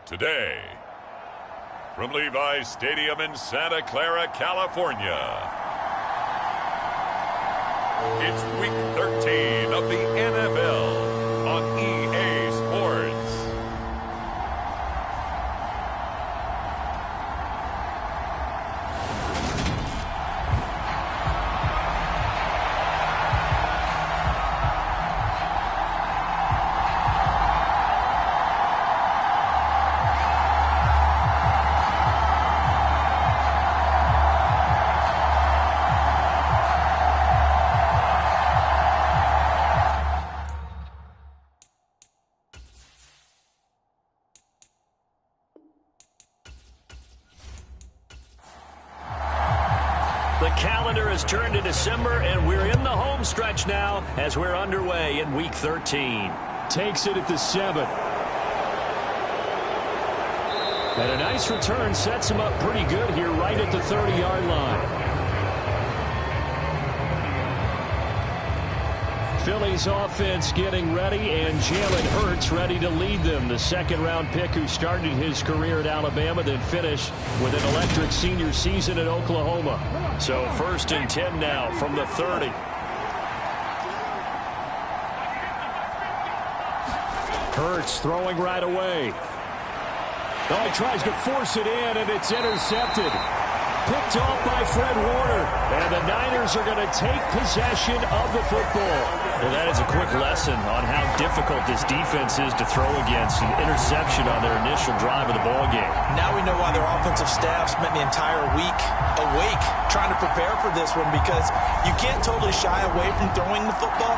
Today, from Levi's Stadium in Santa Clara, California, it's Week 13 of the NFL on EA Sports. The calendar has turned to December, and we're in the home stretch now as we're underway in Week 13. Takes it at the 7th. And a nice return sets him up pretty good here right at the 30-yard line. Philly's offense getting ready, and Jalen Hurts ready to lead them. The second-round pick who started his career at Alabama, then finished with an electric senior season at Oklahoma. So 1st and 10 now from the 30. Hurts throwing right away. Oh, he tries to force it in, and it's intercepted. Picked off by Fred Warner. And the Niners are going to take possession of the football. Well, that is a quick lesson on how difficult this defense is to throw against. An interception on their initial drive of the ballgame. Now we know why their offensive staff spent the entire week awake trying to prepare for this one, because you can't totally shy away from throwing the football.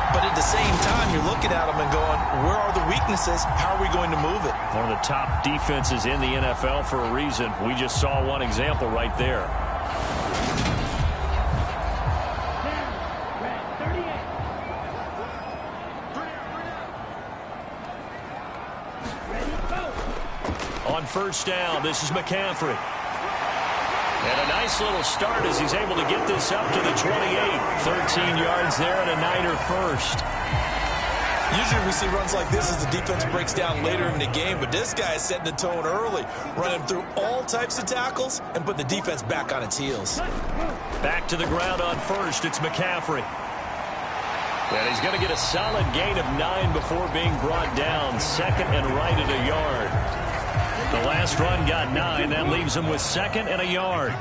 But at the same time, you're looking at them and going, where are the weaknesses? How are we going to move it? One of the top defenses in the NFL for a reason. We just saw one example right there. On 1st down, this is McCaffrey. And a nice little start as he's able to get this up to the 28. 13 yards there and a Niner first. Usually we see runs like this as the defense breaks down later in the game, but this guy is setting the tone early, running through all types of tackles and putting the defense back on its heels. Back to the ground on 1st, it's McCaffrey. And he's going to get a solid gain of 9 before being brought down. 2nd and right at a yard. The last run got 9. That leaves him with 2nd and a yard.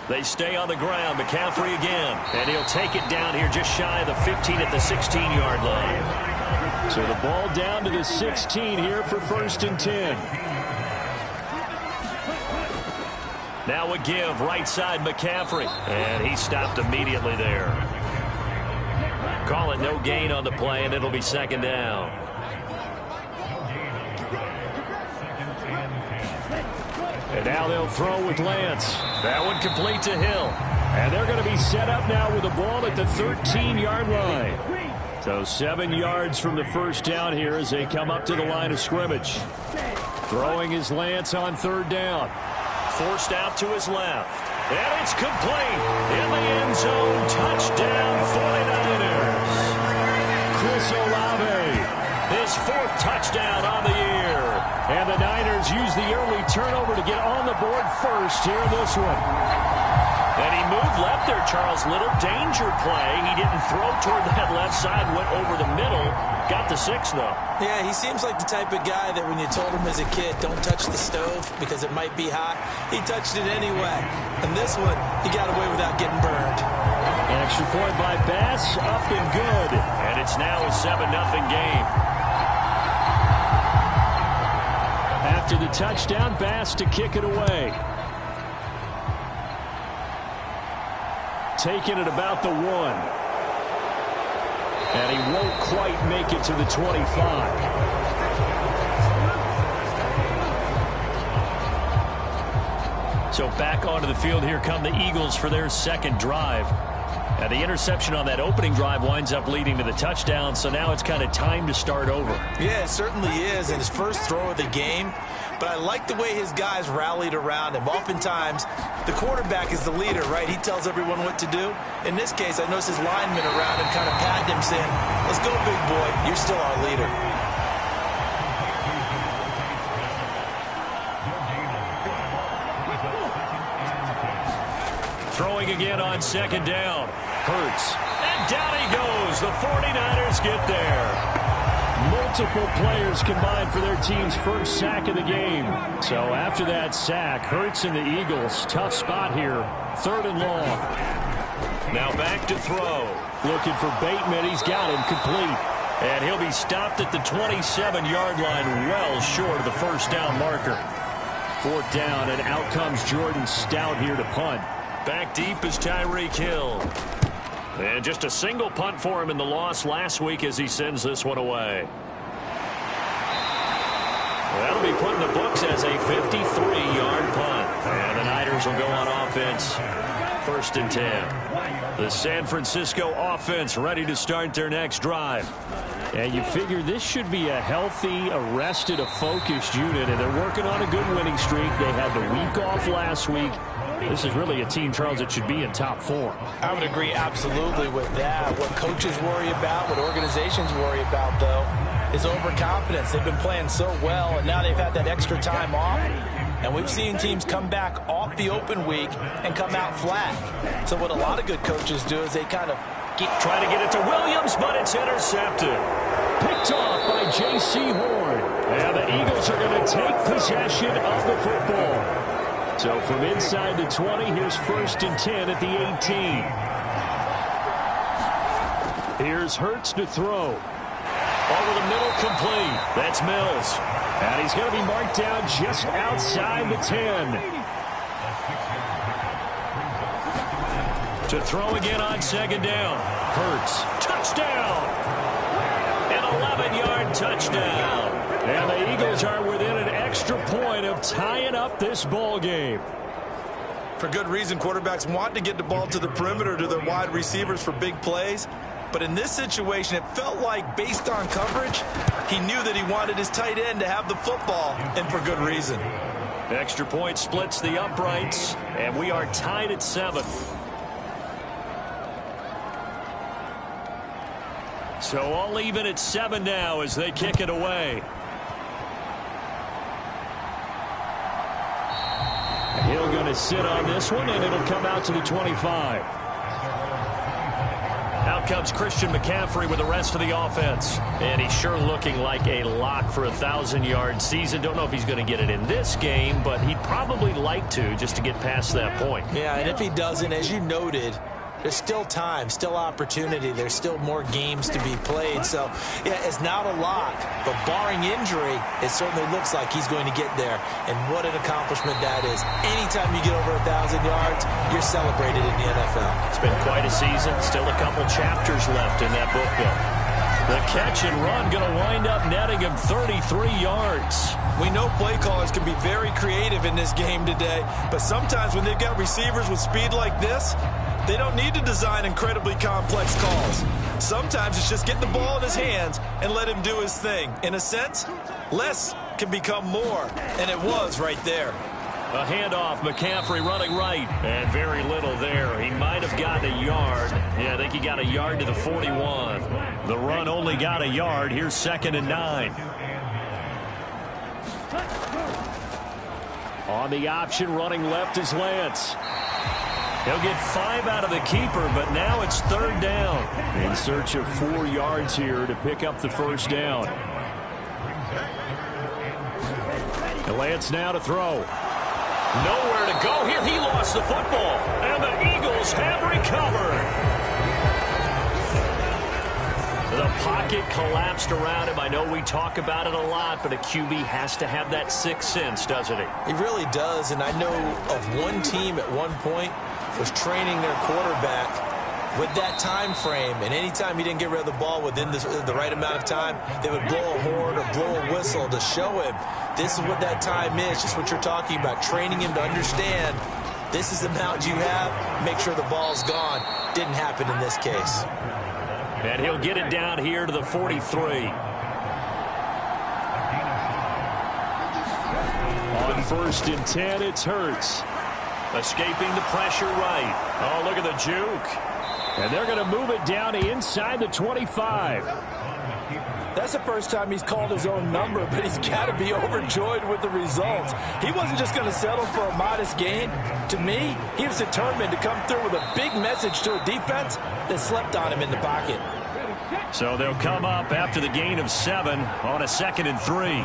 They stay on the ground. McCaffrey again. And he'll take it down here just shy of the 15 at the 16-yard line. So the ball down to the 16 here for 1st and 10. Now a give right side McCaffrey. And he stopped immediately there. Call it no gain on the play, and it'll be 2nd down. And now they'll throw with Lance. That one complete to Hill. And they're going to be set up now with the ball at the 13-yard line. So 7 yards from the 1st down here as they come up to the line of scrimmage. Throwing is Lance on 3rd down. Forced out to his left. And it's complete. In the end zone. Touchdown 49ers. Chris Olave. His 4th touchdown on the year. And the Niners use the early turnover to get on the board first here in this one. And he moved left there, Charles. Little danger play. He didn't throw toward that left side, went over the middle. Got the 6, though. Yeah, he seems like the type of guy that when you told him as a kid, don't touch the stove because it might be hot, he touched it anyway. And this one, he got away without getting burned. Extra point by Bass, up and good. And it's now a 7-0 game. After the touchdown, Bass to kick it away. Taking it about the 1. And he won't quite make it to the 25. So back onto the field, here come the Eagles for their 2nd drive. And the interception on that opening drive winds up leading to the touchdown, so now it's kind of time to start over. Yeah, it certainly is, and his first throw of the game. But I like the way his guys rallied around him. Oftentimes, the quarterback is the leader, right? He tells everyone what to do. In this case, I noticed his linemen around him kind of patting him, saying, "Let's go, big boy. You're still our leader." Throwing again on second down. Hurts. And down he goes. The 49ers get there. Multiple players combined for their team's first sack of the game. So after that sack, Hurts and the Eagles, tough spot here. 3rd and long. Now back to throw. Looking for Bateman. He's got him complete. And he'll be stopped at the 27-yard line, well short of the first down marker. 4th down, and out comes Jordan Stout here to punt. Back deep is Tyreek Hill. And just a single punt for him in the loss last week as he sends this one away. That'll be put in the books as a 53-yard punt. And the Niners will go on offense. 1st and 10. The San Francisco offense ready to start their next drive. And you figure this should be a healthy, arrested, a focused unit, and they're working on a good winning streak. They had the week off last week. This is really a team, Charles, that should be in top 4. I would agree absolutely with that. What coaches worry about, what organizations worry about, though, is overconfidence. They've been playing so well, and now they've had that extra time off. And we've seen teams come back off the open week and come out flat. So what a lot of good coaches do is they kind of keep trying to get it to Williams, but it's intercepted. Picked off by J.C. Horn. And the Eagles are going to take possession of the football. So from inside the 20, here's 1st and 10 at the 18. Here's Hurts to throw. Over the middle, complete. That's Mills. And he's going to be marked down just outside the 10. To throw again on second down. Hurts. Touchdown. An 11-yard touchdown. And the Eagles are within an extra point of tying up this ball game. For good reason, quarterbacks want to get the ball to the perimeter to their wide receivers for big plays. But in this situation, it felt like, based on coverage, he knew that he wanted his tight end to have the football, and for good reason. Extra point splits the uprights, and we are tied at 7. So all even at 7 now as they kick it away. Hill going to sit on this one, and it'll come out to the 25. Out comes Christian McCaffrey with the rest of the offense. And he's sure looking like a lock for a 1,000-yard season. Don't know if he's going to get it in this game, but he'd probably like to just to get past that point. Yeah, and if he doesn't, as you noted, there's still time, still opportunity. There's still more games to be played. So, yeah, it's not a lock. But barring injury, it certainly looks like he's going to get there. And what an accomplishment that is. Anytime you get over 1,000 yards, you're celebrated in the NFL. It's been quite a season. Still a couple chapters left in that book, though. The catch and run going to wind up netting him 33 yards. We know play callers can be very creative in this game today. But sometimes when they've got receivers with speed like this, they don't need to design incredibly complex calls. Sometimes it's just get the ball in his hands and let him do his thing. In a sense, less can become more, and it was right there. A handoff, McCaffrey running right, and very little there. He might have gotten a yard. Yeah, I think he got a yard to the 41. The run only got a yard. Here's 2nd and 9. On the option, running left is Lance. He'll get 5 out of the keeper, but now it's 3rd down. In search of 4 yards here to pick up the first down. And Lance now to throw. Nowhere to go here. He lost the football, and the Eagles have recovered. The pocket collapsed around him. I know we talk about it a lot, but a QB has to have that sixth sense, doesn't he? He really does, and I know of one team at one point was training their quarterback with that time frame, and anytime he didn't get rid of the ball within the right amount of time, they would blow a horn or blow a whistle to show him this is what that time is, just what you're talking about, training him to understand This is the mound you have. Make sure the ball's gone. Didn't happen in this case. And he'll get it down here to the 43. On 1st and 10, it's Hurts. Escaping the pressure right. Oh, look at the juke. And they're going to move it down inside the 25. That's the first time he's called his own number, but he's got to be overjoyed with the results. He wasn't just going to settle for a modest gain. To me, he was determined to come through with a big message to a defense that slept on him in the pocket. So they'll come up after the gain of 7 on a 2nd and 3.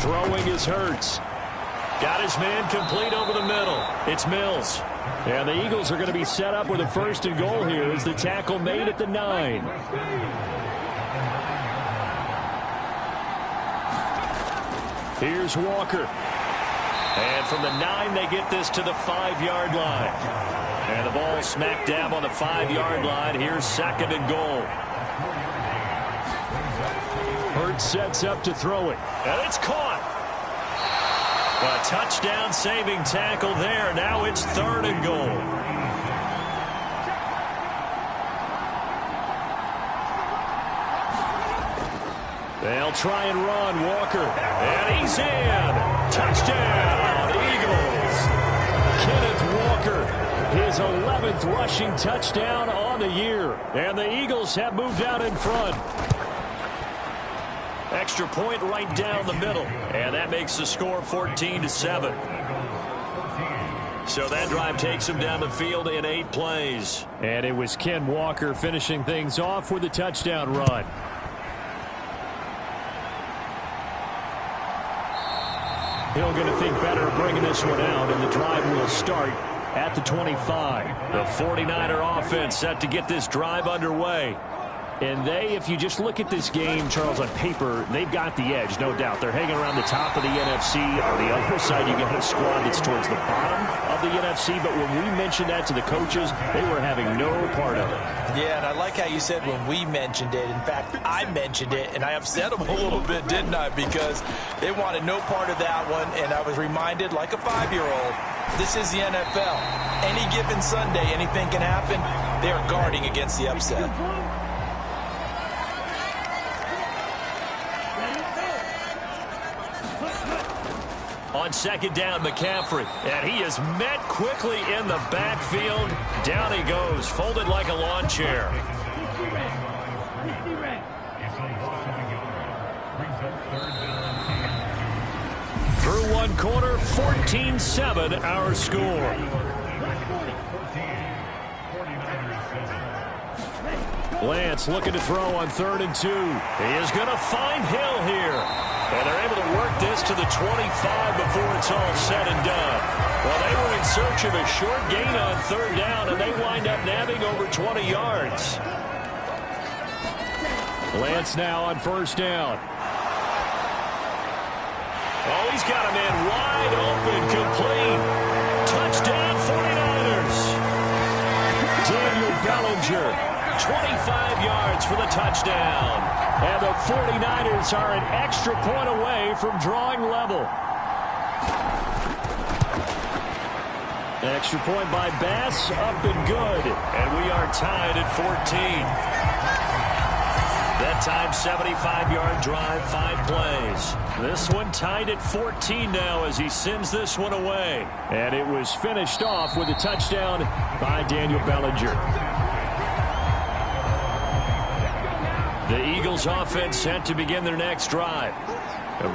Throwing is Hurts. Got his man complete over the middle. It's Mills. And the Eagles are going to be set up with a 1st and goal here as the tackle made at the 9. Here's Walker. And from the 9, they get this to the 5-yard line. And the ball smack dab on the 5-yard line. Here's 2nd and goal. Hurts sets up to throw it. And it's caught. A touchdown saving tackle there. Now it's 3rd and goal. They'll try and run. Walker. And he's in. Touchdown, Eagles. Kenneth Walker, his 11th rushing touchdown on the year. And the Eagles have moved out in front. Extra point right down the middle. And that makes the score 14-7. So that drive takes him down the field in 8 plays. And it was Ken Walker finishing things off with a touchdown run. Hill going to think better of bringing this one out, and the drive will start at the 25. The 49er offense set to get this drive underway. And if you just look at this game, Charles, on paper, they've got the edge, no doubt. They're hanging around the top of the NFC. On the other side, you got a squad that's towards the bottom of the NFC. But when we mentioned that to the coaches, they were having no part of it. Yeah, and I like how you said when we mentioned it. In fact, I mentioned it, and I upset them a little bit, didn't I? Because they wanted no part of that one, and I was reminded, like a 5-year-old, this is the NFL. Any given Sunday, anything can happen. They are guarding against the upset. On 2nd down, McCaffrey. And he is met quickly in the backfield. Down he goes, folded like a lawn chair. Through one quarter, 14-7 our score. Lance looking to throw on 3rd and 2. He is going to find Hill here. And they're able to work this to the 25 before it's all said and done. Well, they were in search of a short gain on 3rd down, and they wind up nabbing over 20 yards. Lance now on 1st down. Oh, he's got a man wide open, complete. Touchdown, 49ers. Daniel Bellinger, 25 yards for the touchdown. And the 49ers are an extra point away from drawing level. Extra point by Bass, up and good. And we are tied at 14. That time, 75-yard drive, 5 plays. This one tied at 14 now as he sends this one away. And it was finished off with a touchdown by Daniel Bellinger. The Eagles offense set to begin their next drive.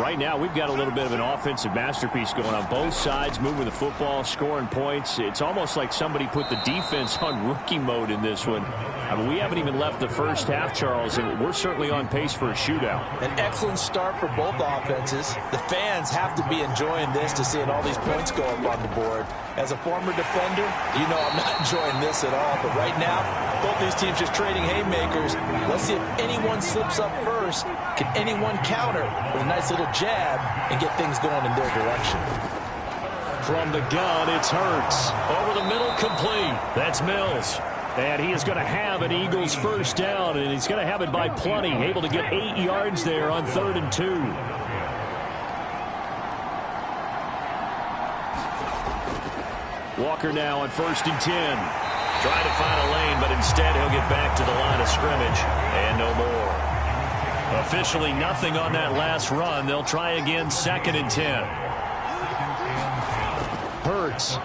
Right now, we've got a little bit of an offensive masterpiece going on both sides, moving the football, scoring points. It's almost like somebody put the defense on rookie mode in this one. I mean, we haven't even left the first half, Charles, and we're certainly on pace for a shootout. An excellent start for both offenses. The fans have to be enjoying this to seeing all these points go up on the board. As a former defender, you know I'm not enjoying this at all. But right now, both these teams just trading haymakers. Let's see if anyone slips up first. Can anyone counter with a nice little jab and get things going in their direction? From the gun, it's Hurts. Over the middle, complete. That's Mills. And he is going to have an Eagles 1st down, and he's going to have it by plenty. Able to get 8 yards there on 3rd and 2. Walker now on 1st and 10. Trying to find a lane, but instead he'll get back to the line of scrimmage and no more. Officially nothing on that last run. They'll try again 2nd and 10. Hurts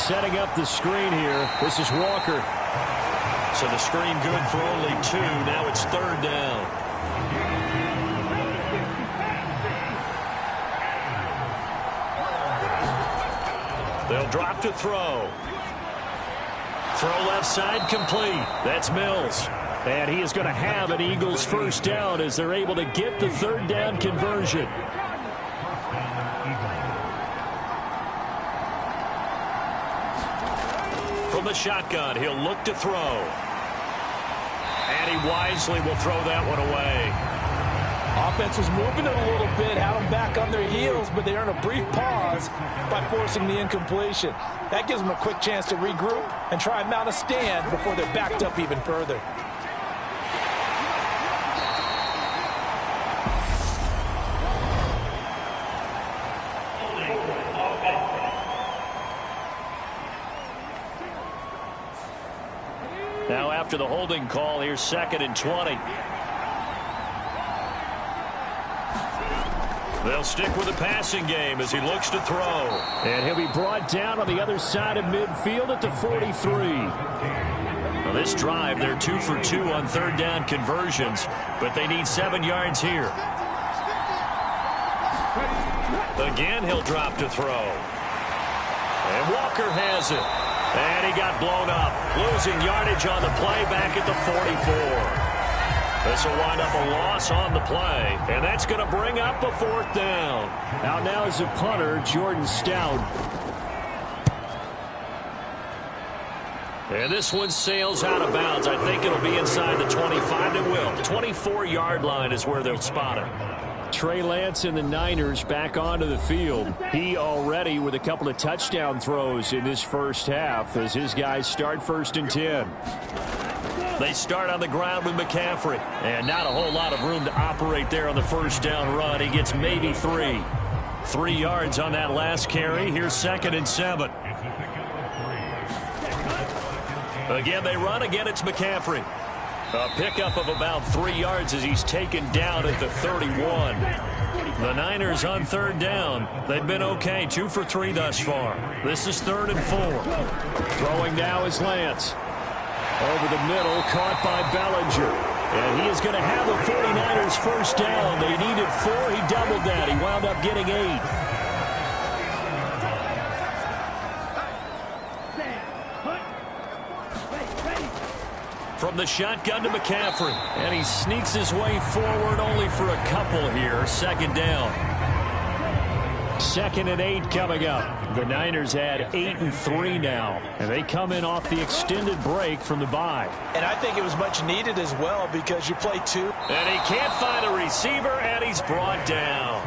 setting up the screen here. This is Walker. So the screen good for only 2. Now it's 3rd down. They'll drop to throw. Throw left side complete. That's Mills. And he is going to have an Eagles 1st down as they're able to get the 3rd down conversion. From the shotgun, he'll look to throw. And he wisely will throw that one away. Offense was moving it a little bit, had them back on their heels, but they earned a brief pause by forcing the incompletion. That gives them a quick chance to regroup and try and mount a stand before they're backed up even further. Now after the holding call, here's 2nd and 20. They'll stick with the passing game as he looks to throw. And he'll be brought down on the other side of midfield at the 43. Well, this drive, they're 2 for 2 on 3rd down conversions, but they need 7 yards here. Again, he'll drop to throw. And Walker has it. And he got blown up. Losing yardage on the play back at the 44. This will wind up a loss on the play, and that's going to bring up a 4th down. Now is a punter, Jordan Stout. And this one sails out of bounds. I think it'll be inside the 25. It will. 24-yard line is where they'll spot it. Trey Lance and the Niners back onto the field. He already with a couple of touchdown throws in this first half as his guys start 1st and 10. They start on the ground with McCaffrey. And not a whole lot of room to operate there on the 1st down run. He gets maybe 3. 3 yards on that last carry. Here's 2nd and 7. Again, they run. Again, it's McCaffrey. A pickup of about 3 yards as he's taken down at the 31. The Niners on 3rd down. They've been okay. 2 for 3 thus far. This is 3rd and 4. Throwing now is Lance. Over the middle, caught by Bellinger. And he is going to have the 49ers 1st down. They needed 4. He doubled that. He wound up getting 8. From the shotgun to McCaffrey. And he sneaks his way forward only for a couple here. 2nd down. 2nd and 8 coming up. The Niners had 8 and 3 now. And they come in off the extended break from the bye. And I think it was much needed as well because you play 2. And he can't find a receiver, and he's brought down.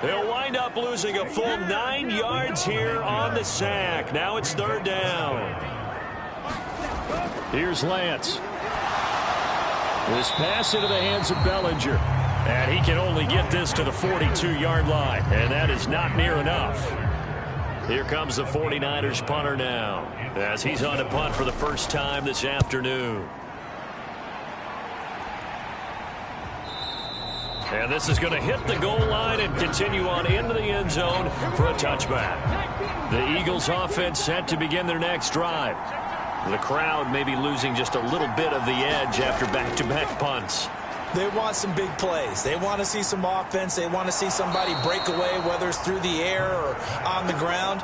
He'll wind up losing a full 9 yards here on the sack. Now it's 3rd down. Here's Lance. This pass into the hands of Bellinger. And he can only get this to the 42-yard line. And that is not near enough. Here comes the 49ers punter now as he's on to punt for the first time this afternoon. And this is going to hit the goal line and continue on into the end zone for a touchback. The Eagles offense set to begin their next drive. The crowd may be losing just a little bit of the edge after back-to-back punts. They want some big plays. They want to see some offense. They want to see somebody break away, whether it's through the air or on the ground.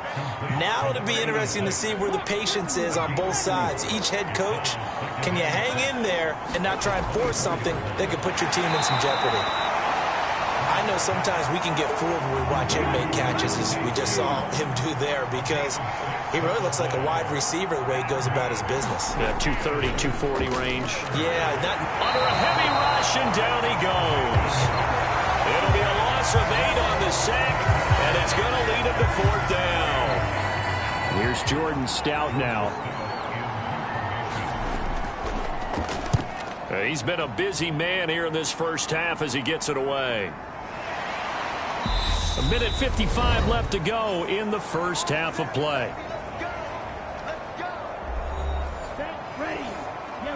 Now it'll be interesting to see where the patience is on both sides. Each head coach, can you hang in there and not try and force something that could put your team in some jeopardy? I know sometimes we can get fooled when we watch him make catches, as we just saw him do there, because he really looks like a wide receiver the way he goes about his business. Yeah, 230, 240 range. Yeah, under a heavy rush, and down he goes. It'll be a loss of 8 on the sack, and it's going to lead him to 4th down. Here's Jordan Stout now. He's been a busy man here in this first half as he gets it away. A minute 55 left to go in the first half of play.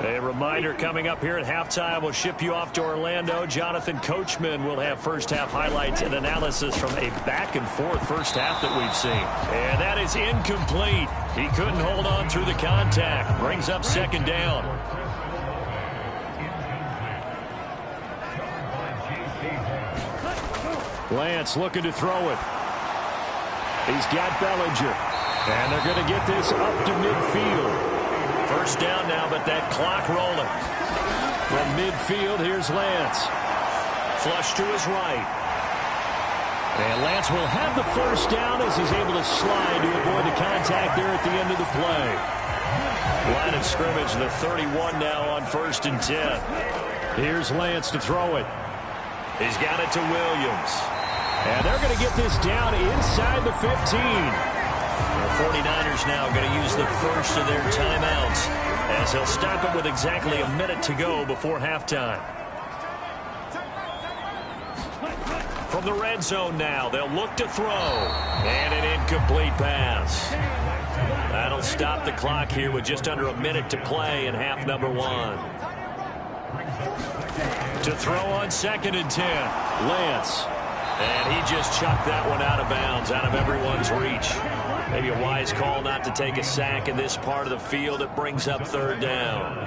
A reminder coming up here at halftime. We'll ship you off to Orlando. Jonathan Coachman will have first half highlights and analysis from a back-and-forth first half that we've seen. And that is incomplete. He couldn't hold on through the contact. Brings up second down. Lance looking to throw it. He's got Bellinger. And they're going to get this up to midfield. First down now, but that clock rolling. From midfield, here's Lance. Flush to his right. And Lance will have the first down as he's able to slide to avoid the contact there at the end of the play. Line of scrimmage, the 31 now on 1st and 10. Here's Lance to throw it. He's got it to Williams. And they're going to get this down inside the 15. The 49ers now going to use the first of their timeouts as they'll stop it with exactly a minute to go before halftime. From the red zone now, they'll look to throw. And an incomplete pass. That'll stop the clock here with just under a minute to play in half number 1. To throw on 2nd and 10, Lance. And he just chucked that one out of bounds, out of everyone's reach. Maybe a wise call not to take a sack in this part of the field. It brings up 3rd down.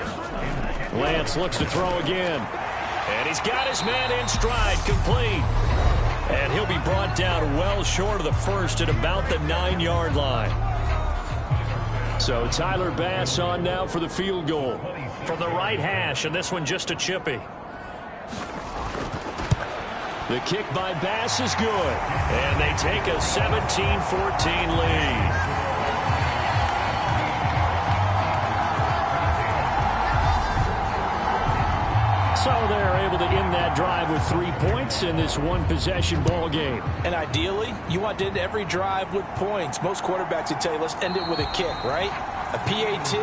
Lance looks to throw again. And he's got his man in stride, complete. And he'll be brought down well short of the first at about the 9-yard line. So Tyler Bass on now for the field goal. From the right hash, and this one just a chippy. The kick by Bass is good. And they take a 17-14 lead. So they're able to end that drive with 3 points in this one-possession ball game. And ideally, you want to end every drive with points. Most quarterbacks would tell you, let's end it with a kick, right? A PAT,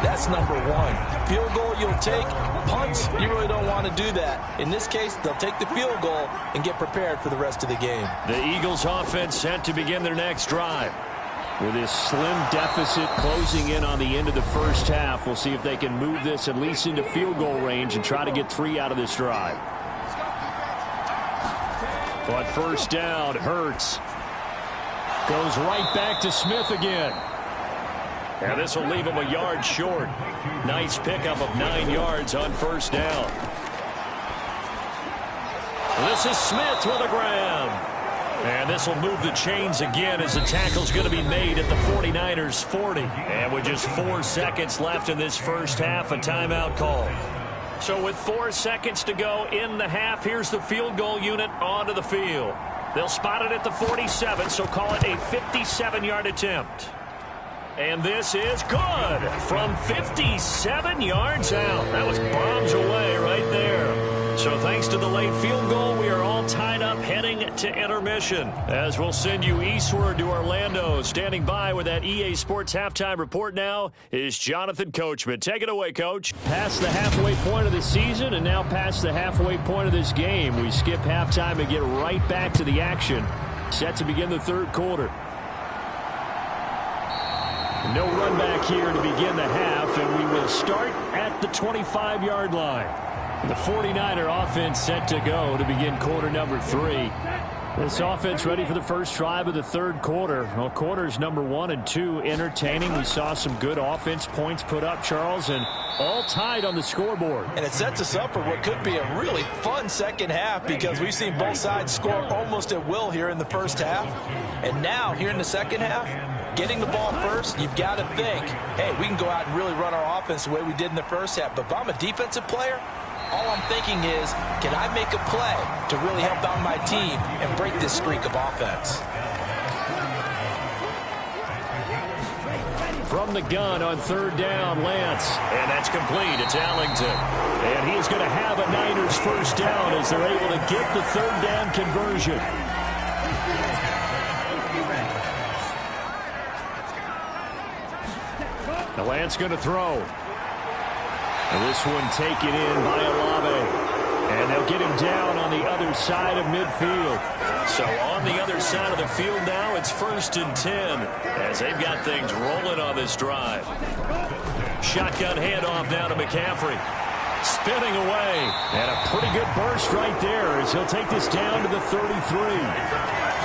that's number 1. Field goal you'll take. Punts, you really don't want to do that. In this case, they'll take the field goal and get prepared for the rest of the game. The Eagles offense set to begin their next drive. With this slim deficit closing in on the end of the first half, we'll see if they can move this at least into field goal range and try to get 3 out of this drive. But first down, Hurts goes right back to Smith again. And this will leave him a yard short. Nice pickup of 9 yards on first down. This is Smith with a grab. And this will move the chains again as the tackle's going to be made at the 49ers 40. And with just 4 seconds left in this first half, a timeout call. So with 4 seconds to go in the half, here's the field goal unit onto the field. They'll spot it at the 47, so call it a 57-yard attempt. And this is good from 57 yards out. That was bombs away right there. So thanks to the late field goal, we are all tied up heading to intermission. As we'll send you eastward to Orlando. Standing by with that EA Sports halftime report now is Jonathan Coachman. Take it away, Coach. Past the halfway point of the season and now past the halfway point of this game. We skip halftime and get right back to the action. Set to begin the 3rd quarter. No run back here to begin the half, and we will start at the 25-yard line. The 49er offense set to go to begin quarter number 3. This offense ready for the first drive of the 3rd quarter. Well, quarters number 1 and 2 entertaining. We saw some good offense points put up, Charles, and all tied on the scoreboard. And it sets us up for what could be a really fun second half because we've seen both sides score almost at will here in the first half. And now, here in the second half, getting the ball first, you've got to think, hey, we can go out and really run our offense the way we did in the first half. But if I'm a defensive player, all I'm thinking is, can I make a play to really help out my team and break this streak of offense? From the gun on 3rd down, Lance. And that's complete. It's Allington. And he is going to have a Niners first down as they're able to get the 3rd down conversion. Now Lance going to throw. And this one taken in by Olave. And they'll get him down on the other side of midfield. So on the other side of the field now, it's 1st and 10 as they've got things rolling on this drive. Shotgun handoff now to McCaffrey. Spinning away. And a pretty good burst right there as he'll take this down to the 33.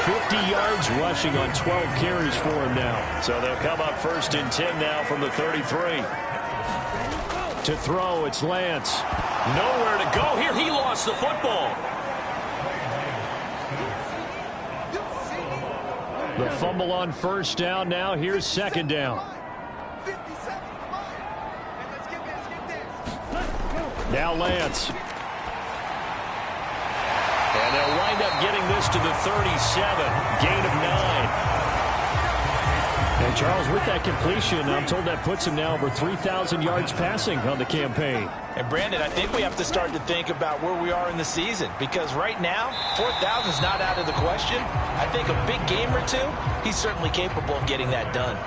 50 yards rushing on 12 carries for him now. So they'll come up 1st and 10 now from the 33. To throw, it's Lance. Nowhere to go here. He lost the football. The fumble on 1st down now. Here's 2nd down. Now Lance. And they'll wind up getting this to the 37. Gain of 9. And Charles, with that completion, I'm told that puts him now over 3,000 yards passing on the campaign. And Brandon, I think we have to start to think about where we are in the season, because right now 4,000 is not out of the question. I think a big game or two, he's certainly capable of getting that done.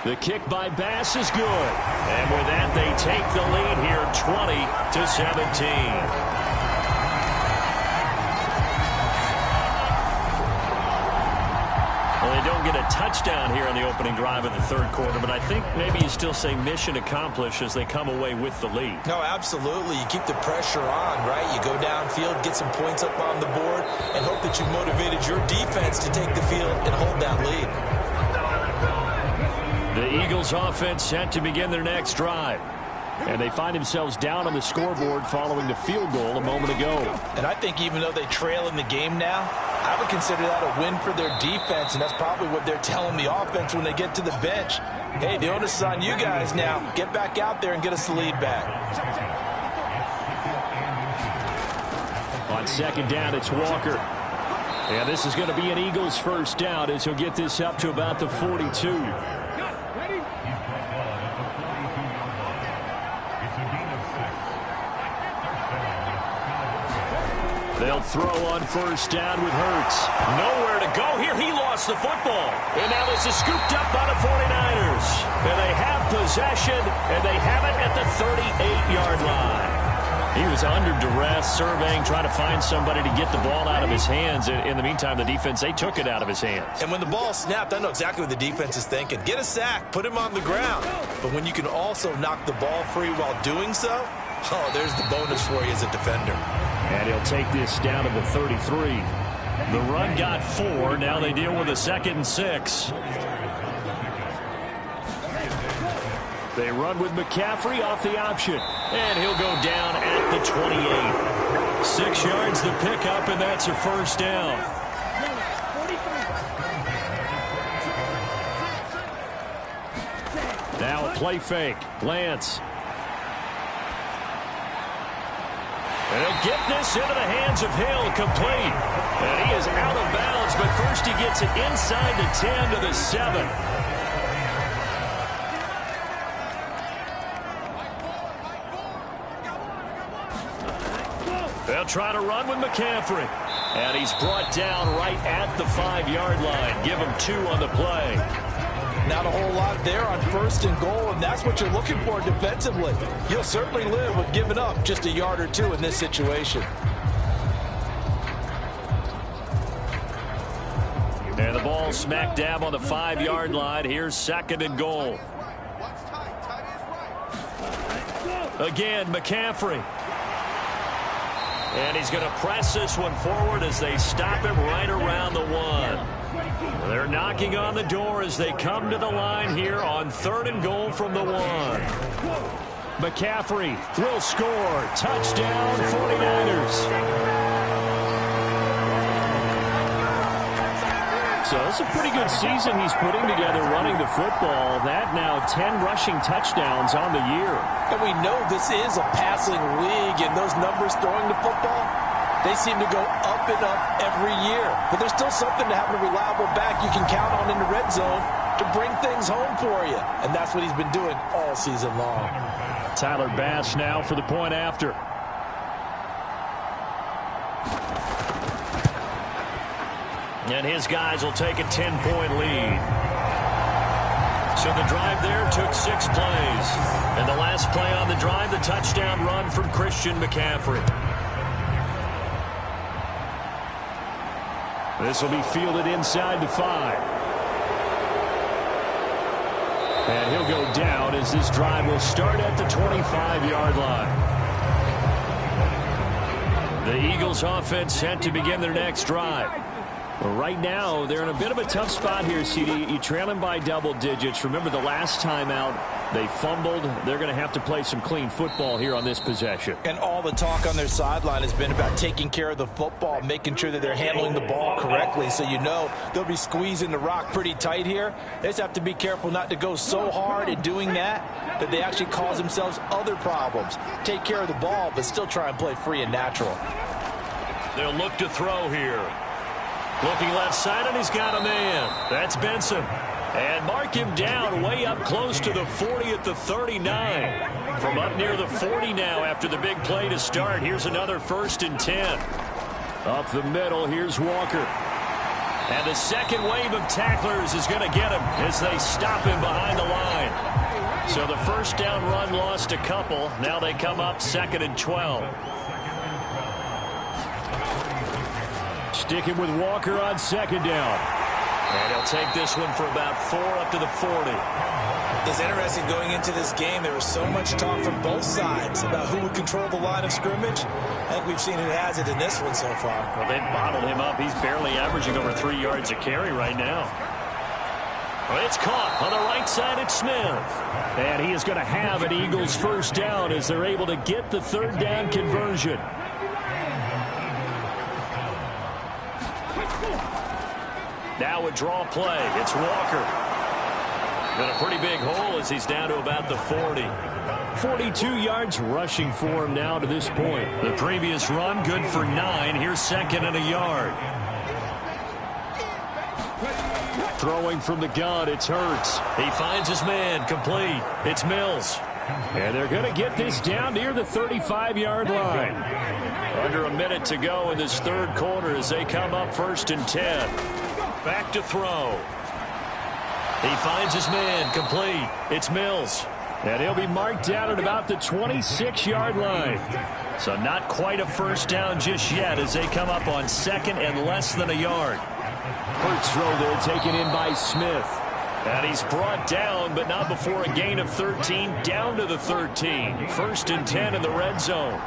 The kick by Bass is good. And with that, they take the lead here 20-17. Well, they don't get a touchdown here in the opening drive of the 3rd quarter, but I think maybe you still say mission accomplished as they come away with the lead. No, absolutely. You keep the pressure on, right? You go downfield, get some points up on the board, and hope that you motivated your defense to take the field and hold that lead. The Eagles offense set to begin their next drive. And they find themselves down on the scoreboard following the field goal a moment ago. And I think even though they trail in the game now, I would consider that a win for their defense, and that's probably what they're telling the offense when they get to the bench. Hey, the onus is on you guys now. Get back out there and get us the lead back. On 2nd down, it's Walker. And this is going to be an Eagles 1st down as he'll get this up to about the 42. They'll throw on 1st down with Hurts. Nowhere to go here. He lost the football. And now this is scooped up by the 49ers. And they have possession, and they have it at the 38-yard line. He was under duress, surveying, trying to find somebody to get the ball out of his hands. In the meantime, the defense, they took it out of his hands. And when the ball snapped, I know exactly what the defense is thinking. Get a sack, put him on the ground. But when you can also knock the ball free while doing so, oh, there's the bonus for you as a defender. And he'll take this down to the 33. The run got 4. Now they deal with a 2nd and 6. They run with McCaffrey off the option. And he'll go down at the 28. 6 yards the pickup, and that's a 1st down. Now a play fake. Lance. And he'll get this into the hands of Hill, complete. And he is out of bounds, but first he gets it inside the 10 to the 7. They'll try to run with McCaffrey. And he's brought down right at the 5-yard line. Give him 2 on the play. Not a whole lot there on 1st and goal, and that's what you're looking for defensively. You'll certainly live with giving up just a yard or 2 in this situation. And the ball smack dab on the 5-yard line. Here's 2nd and goal. Again, McCaffrey. And he's going to press this one forward as they stop him right around the 1. They're knocking on the door as they come to the line here on 3rd and goal from the 1. McCaffrey will score. Touchdown, 49ers. So it's a pretty good season he's putting together running the football. That now 10 rushing touchdowns on the year. And we know this is a passing league, and those numbers throwing the football, they seem to go up and up every year. But there's still something to having a reliable back you can count on in the red zone to bring things home for you. And that's what he's been doing all season long. Tyler Bass now for the point after. And his guys will take a 10-point lead. So the drive there took 6 plays. And the last play on the drive, the touchdown run from Christian McCaffrey. This will be fielded inside the 5. And he'll go down as this drive will start at the 25-yard line. The Eagles offense set to begin their next drive. Well, right now, they're in a bit of a tough spot here, CD. You trail them by double digits. Remember the last time out, they fumbled. They're going to have to play some clean football here on this possession. And all the talk on their sideline has been about taking care of the football, making sure that they're handling the ball correctly. So you know they'll be squeezing the rock pretty tight here. They just have to be careful not to go so hard in doing that they actually cause themselves other problems. Take care of the ball, but still try and play free and natural. They'll look to throw here. Looking left side, and he's got a man. That's Benson. And mark him down way up close to the 40 at the 39. From up near the 40 now after the big play to start. Here's another 1st and 10. Up the middle, here's Walker. And the second wave of tacklers is going to get him as they stop him behind the line. So the first down run lost a couple. Now they come up 2nd and 12. Sticking with Walker on 2nd down. And he'll take this one for about 4 up to the 40. It's interesting going into this game. There was so much talk from both sides about who would control the line of scrimmage. I think we've seen who has it in this one so far. Well, they've bottled him up. He's barely averaging over 3 yards a carry right now. Well, it's caught on the right side. It's Smith. And he is going to have an Eagles first down as they're able to get the 3rd down conversion. Now a draw play. It's Walker. Got a pretty big hole as he's down to about the 40. 42 yards rushing for him now to this point. The previous run good for 9. Here's 2nd and a yard. Throwing from the gun, it's Hurts. He finds his man, complete. It's Mills. And they're going to get this down near the 35-yard line. Under a minute to go in this 3rd quarter as they come up 1st and 10. Back to throw. He finds his man, complete. It's Mills. And he'll be marked down at about the 26-yard line. So not quite a first down just yet as they come up on 2nd and less than a yard. Hurts throw there taken in by Smith. And he's brought down, but not before a gain of 13, down to the 13. 1st and 10 in the red zone.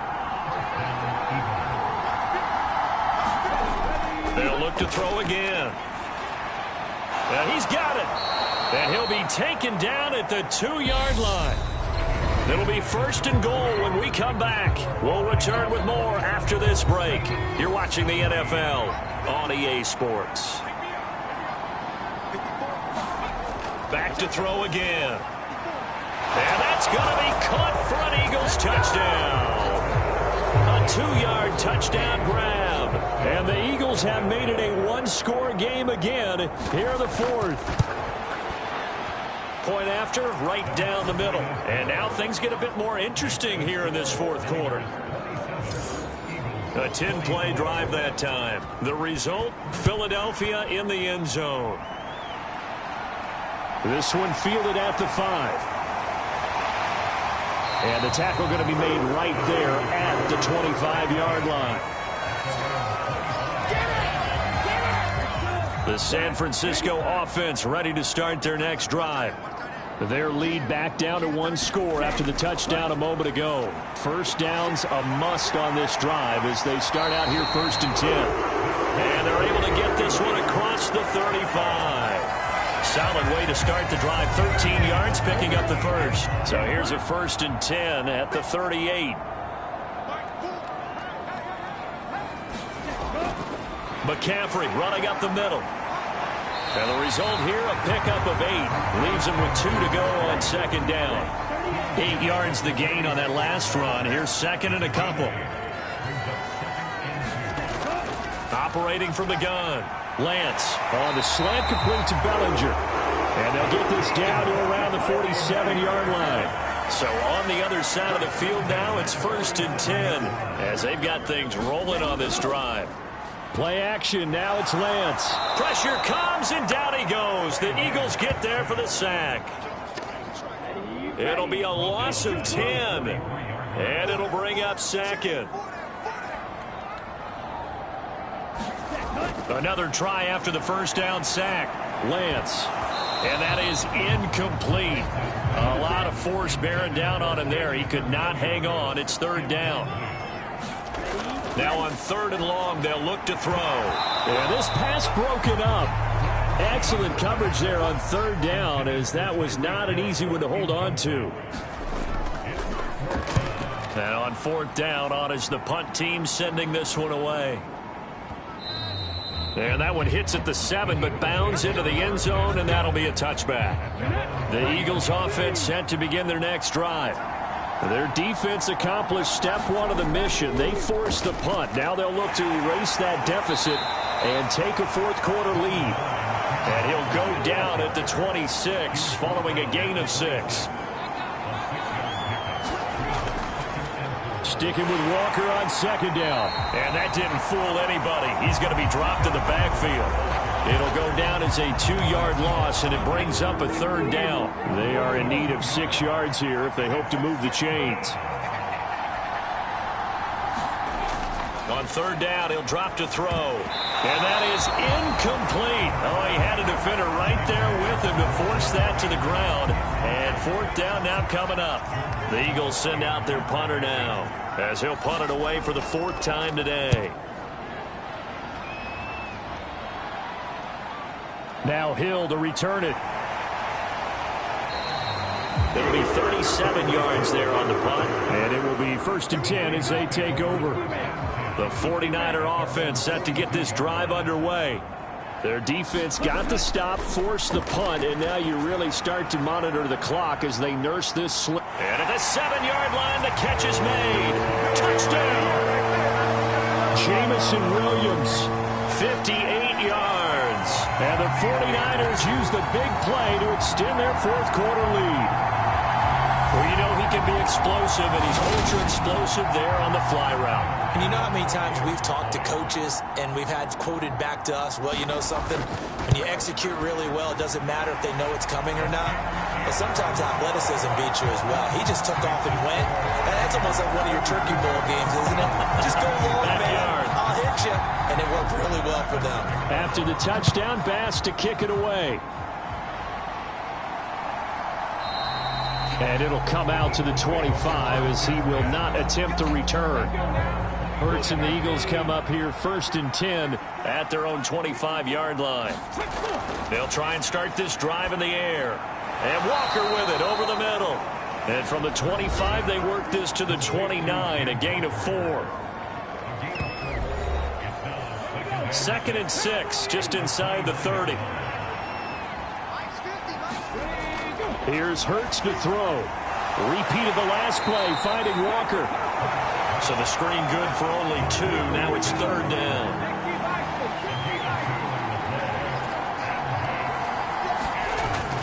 They'll look to throw again. And he's got it. And he'll be taken down at the 2-yard line. It'll be 1st and goal when we come back. We'll return with more after this break. You're watching the NFL on EA Sports. Back to throw again. And that's going to be caught for an Eagles touchdown. A 2-yard touchdown grab. And the Eagles have made it a 1-score game again here in the 4th. Point after, right down the middle. And now things get a bit more interesting here in this 4th quarter. A 10-play drive that time. The result, Philadelphia in the end zone. This one fielded at the 5. And the tackle going to be made right there at the 25-yard line. The San Francisco offense ready to start their next drive. Their lead back down to 1 score after the touchdown a moment ago. First down's a must on this drive as they start out here 1st and 10. And they're able to get this one across the 35. Solid way to start the drive. 13 yards, picking up the first. So here's a 1st and 10 at the 38. McCaffrey running up the middle. And the result here, a pickup of 8. Leaves him with 2 to go on 2nd down. 8 yards the gain on that last run. Here's 2nd and a couple. Operating from the gun. Lance on the slant, complete to Bellinger. And they'll get this down to around the 47-yard line. So on the other side of the field now, it's 1st and 10 as they've got things rolling on this drive. Play action. Now it's Lance. Pressure comes, and down he goes. The Eagles get there for the sack. It'll be a loss of 10, and it'll bring up second. Another try after the first down sack. Lance. And that is incomplete. A lot of force bearing down on him there. He could not hang on. It's third down. Now on third and long, they'll look to throw. Yeah, this pass broken up. Excellent coverage there on third down, as that was not an easy one to hold on to. And on fourth down, on is the punt team sending this one away. And that one hits at the 7, but bounds into the end zone, and that'll be a touchback. The Eagles offense set to begin their next drive. Their defense accomplished step one of the mission. They forced the punt. Now they'll look to erase that deficit and take a fourth quarter lead. And he'll go down at the 26 following a gain of 6. Sticking with Walker on second down. And that didn't fool anybody. He's going to be dropped in the backfield. It'll go down as a 2-yard loss, and it brings up a third down. They are in need of 6 yards here if they hope to move the chains. On third down, he'll drop to throw. And that is incomplete. Oh, he had a defender right there with him to force that to the ground. And fourth down now coming up. The Eagles send out their punter now, as he'll punt it away for the 4th time today. Now Hill to return it. It'll be 37 yards there on the punt. And it will be 1st and 10 as they take over. The 49er offense set to get this drive underway. Their defense got the stop, forced the punt, and now you really start to monitor the clock as they nurse this slip. And at the 7-yard line, the catch is made. Touchdown! Jamison Williams, 58 yards. And the 49ers use the big play to extend their fourth quarter lead. Well, you know he can be explosive, and he's ultra-explosive there on the fly route. And you know how many times we've talked to coaches and we've had quoted back to us, well, you know something? When you execute really well, it doesn't matter if they know it's coming or not. But sometimes athleticism beats you as well. He just took off and went. That's almost like one of your turkey bowl games, isn't it? Just go long, man. I'll hit you. And it worked really well for them. After the touchdown, Bass to kick it away. And it'll come out to the 25 as he will not attempt to return. Hurts and the Eagles come up here 1st and 10 at their own 25-yard line. They'll try and start this drive in the air. And Walker with it over the middle. And from the 25, they work this to the 29, a gain of 4. 2nd and 6, just inside the 30. Here's Hurts to throw. Repeat of the last play, finding Walker. So the screen good for only 2. Now it's third down.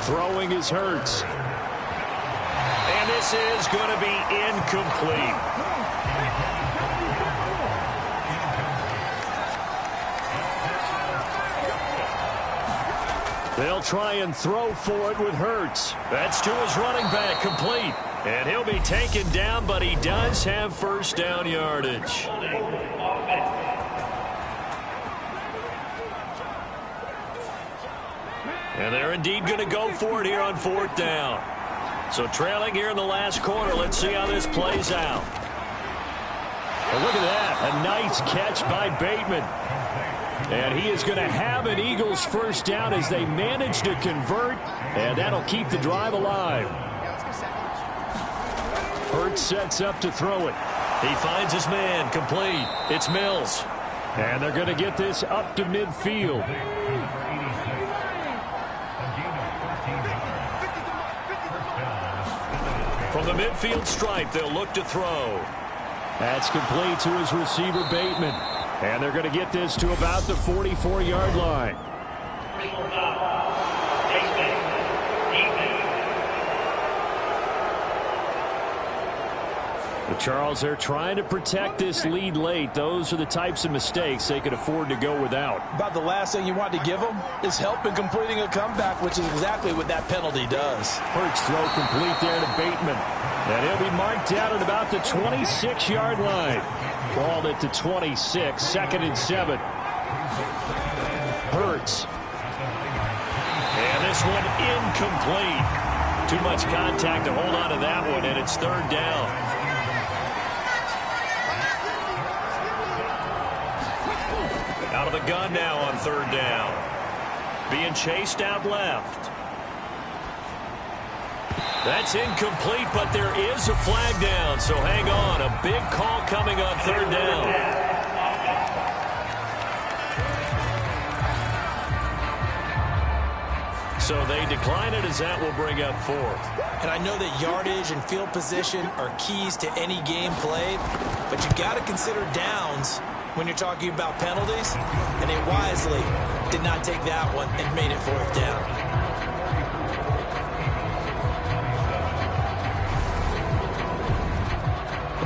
Throwing is Hurts. And this is going to be incomplete. They'll try and throw for it with Hurts. That's to his running back, complete. And he'll be taken down, but he does have first down yardage. And they're indeed going to go for it here on 4th down. So trailing here in the last quarter, let's see how this plays out. Well, look at that, a nice catch by Bateman. And he is going to have an Eagles first down as they manage to convert, and that'll keep the drive alive. Hurts sets up to throw it. He finds his man, complete. It's Mills. And they're going to get this up to midfield. From the midfield stripe, they'll look to throw. That's complete to his receiver, Bateman. And they're going to get this to about the 44-yard line. But Charles, they're trying to protect this lead late. Those are the types of mistakes they could afford to go without. About the last thing you want to give them is help in completing a comeback, which is exactly what that penalty does. Hurts throw complete there to Bateman. And he'll be marked down at about the 26-yard line. Balled at the 26, 2nd and 7. Hurts. And this one incomplete. Too much contact to hold on to that one, and it's 3rd down. Out of the gun now on 3rd down. Being chased out left. That's incomplete, but there is a flag down, so hang on. A big call coming on 3rd down. So they decline it as that will bring up 4th. And I know that yardage and field position are keys to any game played, but you got to consider downs when you're talking about penalties, and they wisely did not take that one and made it 4th down.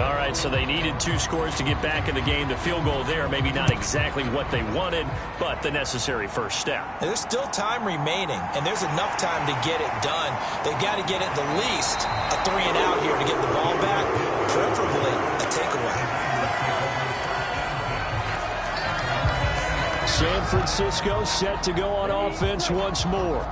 All right, so they needed 2 scores to get back in the game. The field goal there, maybe not exactly what they wanted, but the necessary first step. There's still time remaining, and there's enough time to get it done. They've got to get at the least a 3 and out here to get the ball back, preferably a takeaway. San Francisco set to go on offense once more.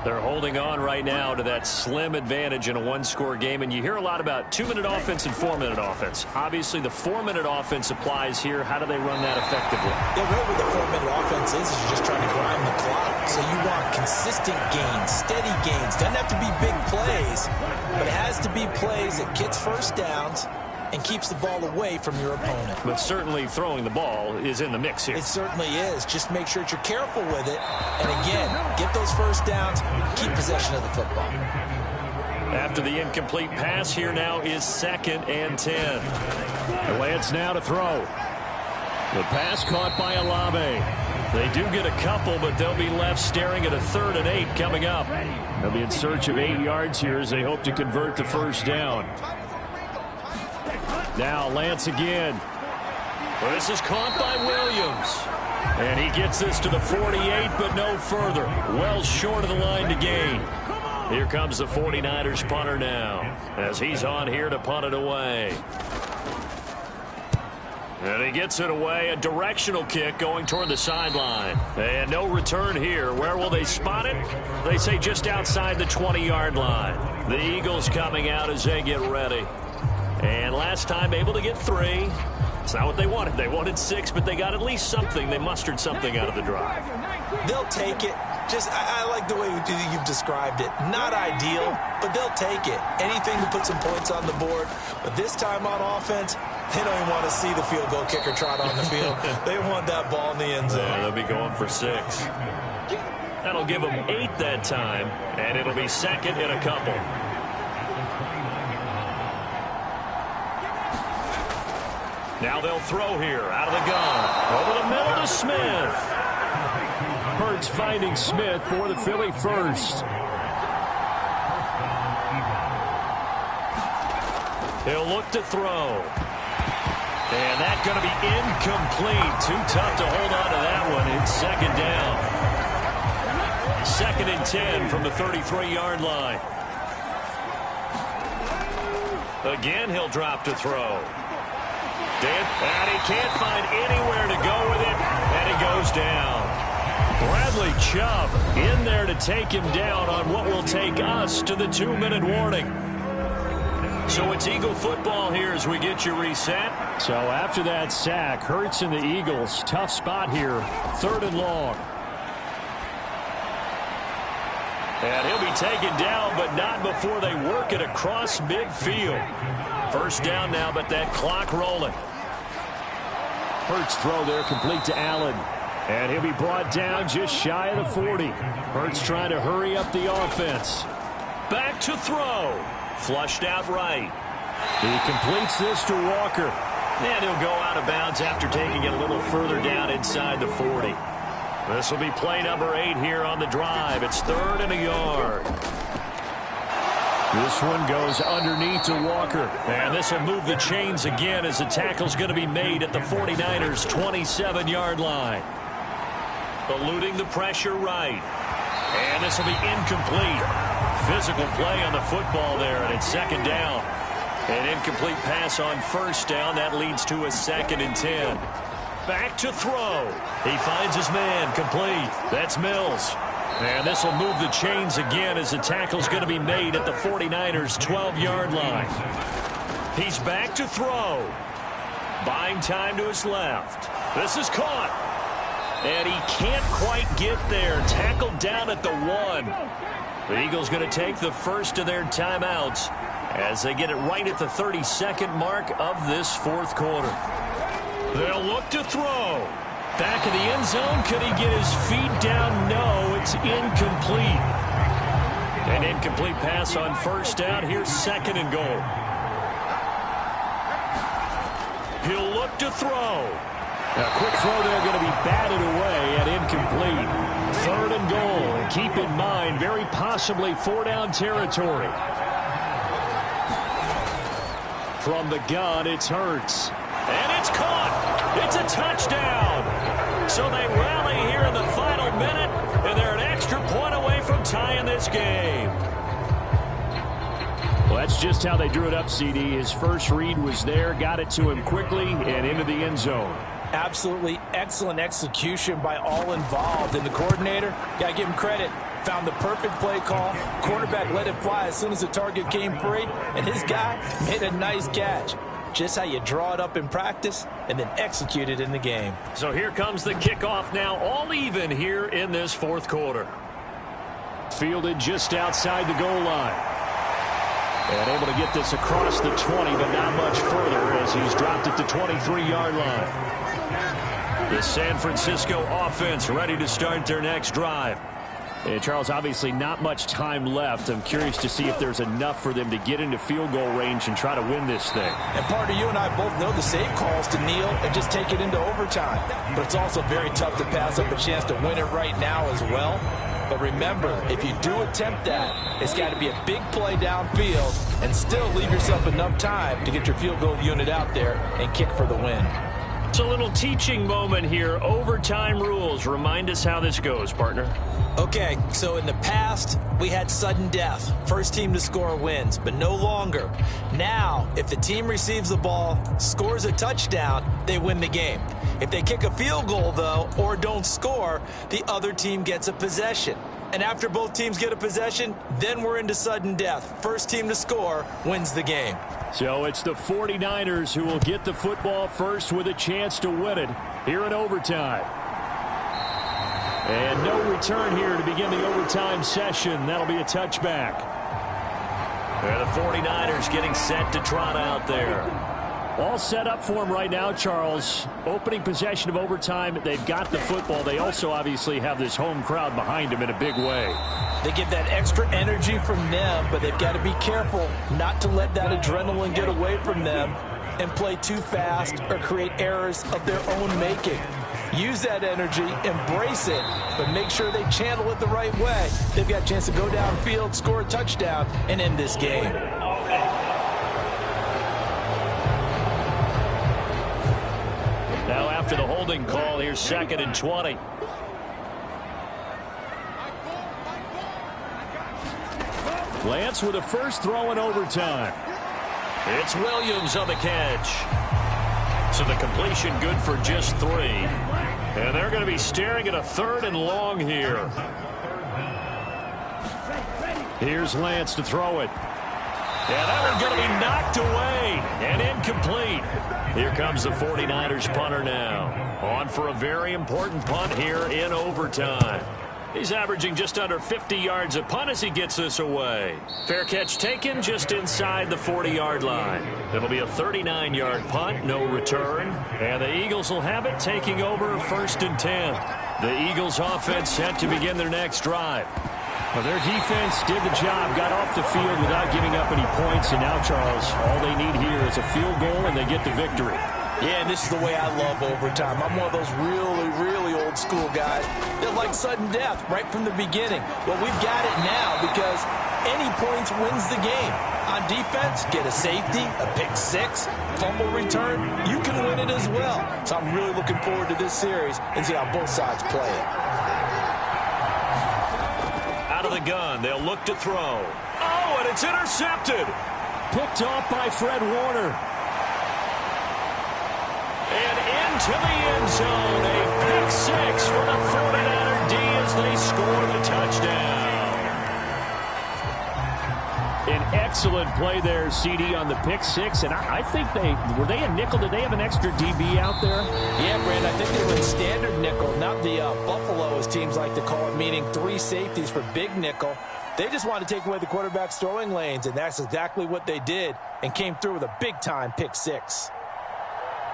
They're holding on right now to that slim advantage in a 1-score game, and you hear a lot about 2-minute offense and 4-minute offense. Obviously, the 4-minute offense applies here. How do they run that effectively? Yeah, really what the 4-minute offense is you're just trying to grind the clock. So you want consistent gains, steady gains. Doesn't have to be big plays, but it has to be plays that gets first downs and keeps the ball away from your opponent. But certainly throwing the ball is in the mix here. It certainly is. Just make sure that you're careful with it. And again, get those first downs, keep possession of the football. After the incomplete pass, here now is 2nd and 10. Lance now to throw. The pass caught by Olave. They do get a couple, but they'll be left staring at a 3rd and 8 coming up. They'll be in search of 8 yards here as they hope to convert the first down. Now Lance again. This is caught by Williams. And he gets this to the 48, but no further. Well short of the line to gain. Here comes the 49ers punter now, as he's on here to punt it away. And he gets it away, a directional kick going toward the sideline. And no return here. Where will they spot it? They say just outside the 20-yard line. The Eagles coming out as they get ready. And last time able to get 3. It's not what they wanted. They wanted 6, but they got at least something. They mustered something out of the drive. They'll take it. I like the way you've described it. Not ideal, but they'll take it. Anything to put some points on the board. But this time on offense, they don't even want to see the field goal kicker trot on the field. They want that ball in the end zone. Yeah, they'll be going for 6. That'll give them 8 that time, and it'll be 2nd and a couple. Now they'll throw here out of the gun. Over the middle to Smith. Hurts finding Smith for the Philly first. He'll look to throw. And that's going to be incomplete. Too tough to hold on to that one. It's 2nd down. 2nd and 10 from the 33-yard line. Again, he'll drop to throw. And he can't find anywhere to go with it, and he goes down. Bradley Chubb in there to take him down on what will take us to the 2-minute warning. So it's Eagle football here as we get you reset. So after that sack, Hurts and the Eagles, tough spot here, 3rd and long. And he'll be taken down, but not before they work it across midfield. First down now, but that clock rolling. Hurts throw there complete to Allen. And he'll be brought down just shy of the 40. Hurts trying to hurry up the offense. Back to throw. Flushed out right. He completes this to Walker. And he'll go out of bounds after taking it a little further down inside the 40. This will be play number 8 here on the drive. It's 3rd and a yard. This one goes underneath to Walker. And this will move the chains again as the tackle's going to be made at the 49ers' 27-yard line. Eluding the pressure right. And this will be incomplete. Physical play on the football there, and it's second down. An incomplete pass on first down. That leads to a 2nd and 10. Back to throw. He finds his man. Complete. That's Mills. And this will move the chains again as the tackle's going to be made at the 49ers' 12-yard line. He's back to throw. Buying time to his left. This is caught. And he can't quite get there. Tackled down at the 1. The Eagles going to take the first of their timeouts as they get it right at the 32nd mark of this fourth quarter. They'll look to throw. Back in the end zone. Could he get his feet down? No, it's incomplete. An incomplete pass on first down. Here's 2nd and goal. He'll look to throw. A quick throw there going to be batted away and incomplete. 3rd and goal. And keep in mind, very possibly 4-down territory. From the gun, it's Hurts. And it's caught. It's a touchdown. So they rally here in the final minute, and they're an extra point away from tying this game. Well, that's just how they drew it up, CD. His first read was there, got it to him quickly, and into the end zone. Absolutely excellent execution by all involved. And the coordinator, got to give him credit, found the perfect play call. Quarterback let it fly as soon as the target came free, and his guy made a nice catch. Just how you draw it up in practice and then execute it in the game. So here comes the kickoff now, all even here in this fourth quarter. Fielded just outside the goal line. And able to get this across the 20, but not much further as he's dropped at the 23-yard line. The San Francisco offense ready to start their next drive. And Charles, obviously not much time left. I'm curious to see if there's enough for them to get into field goal range and try to win this thing. And partner, you and I both know the safe calls to kneel and just take it into overtime. But it's also very tough to pass up a chance to win it right now as well. But remember, if you do attempt that, it's got to be a big play downfield and still leave yourself enough time to get your field goal unit out there and kick for the win. It's a little teaching moment here. Overtime rules. Remind us how this goes, partner. Okay, so in the past, we had sudden death. First team to score wins, but no longer. Now, if the team receives the ball, scores a touchdown, they win the game. If they kick a field goal, though, or don't score, the other team gets a possession. And after both teams get a possession, then we're into sudden death. First team to score wins the game. So it's the 49ers who will get the football first with a chance to win it here in overtime. And no return here to begin the overtime session. That'll be a touchback. And the 49ers getting set to trot out there. All set up for them right now, Charles. Opening possession of overtime. They've got the football. They also obviously have this home crowd behind them in a big way. They get that extra energy from them, but they've got to be careful not to let that adrenaline get away from them and play too fast or create errors of their own making. Use that energy, embrace it, but make sure they channel it the right way. They've got a chance to go downfield, score a touchdown, and end this game. Now after the holding call, here's 2nd and 20. Lance with a first throw in overtime. It's Williams on the catch. So the completion good for just 3. And they're going to be staring at a 3rd and long here. Here's Lance to throw it. And that one's going to be knocked away and incomplete. Here comes the 49ers punter now. On for a very important punt here in overtime. He's averaging just under 50 yards a punt as he gets this away. Fair catch taken just inside the 40-yard line. It'll be a 39-yard punt, no return. And the Eagles will have it, taking over 1st and 10. The Eagles offense set to begin their next drive. Well, their defense did the job, got off the field without giving up any points. And now, Charles, all they need here is a field goal and they get the victory. Yeah, and this is the way I love overtime. I'm one of those really, really old old school guys. They're like sudden death right from the beginning. Well, we've got it now because any points wins the game. On defense, get a safety, a pick six, fumble return, you can win it as well. So I'm really looking forward to this series and see how both sides play it. Out of the gun, they'll look to throw. Oh, and it's intercepted. Picked off by Fred Warner. And into the end zone, a pick six for the 49er D as they score the touchdown. An excellent play there, CD, on the pick six. And I think were they a nickel? Did they have an extra DB out there? Yeah, Brand, I think they were in standard nickel, not the Buffalo, as teams like to call it, meaning 3 safeties for big nickel. They just wanted to take away the quarterback's throwing lanes, and that's exactly what they did and came through with a big-time pick six.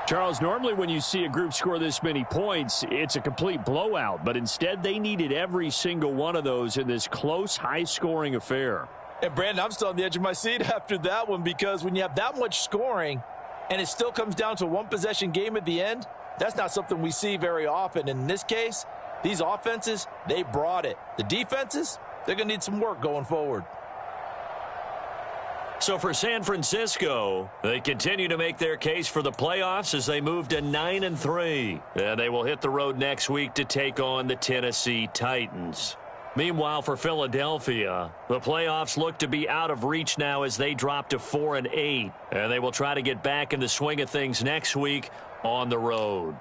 Charles, normally when you see a group score this many points, it's a complete blowout. But instead, they needed every single one of those in this close, high-scoring affair. And, Brandon, I'm still on the edge of my seat after that one because when you have that much scoring and it still comes down to a one-possession game at the end, that's not something we see very often. In this case, these offenses, they brought it. The defenses, they're going to need some work going forward. So for San Francisco, they continue to make their case for the playoffs as they move to 9-3. And they will hit the road next week to take on the Tennessee Titans. Meanwhile, for Philadelphia, the playoffs look to be out of reach now as they drop to 4-8. And they will try to get back in the swing of things next week on the road.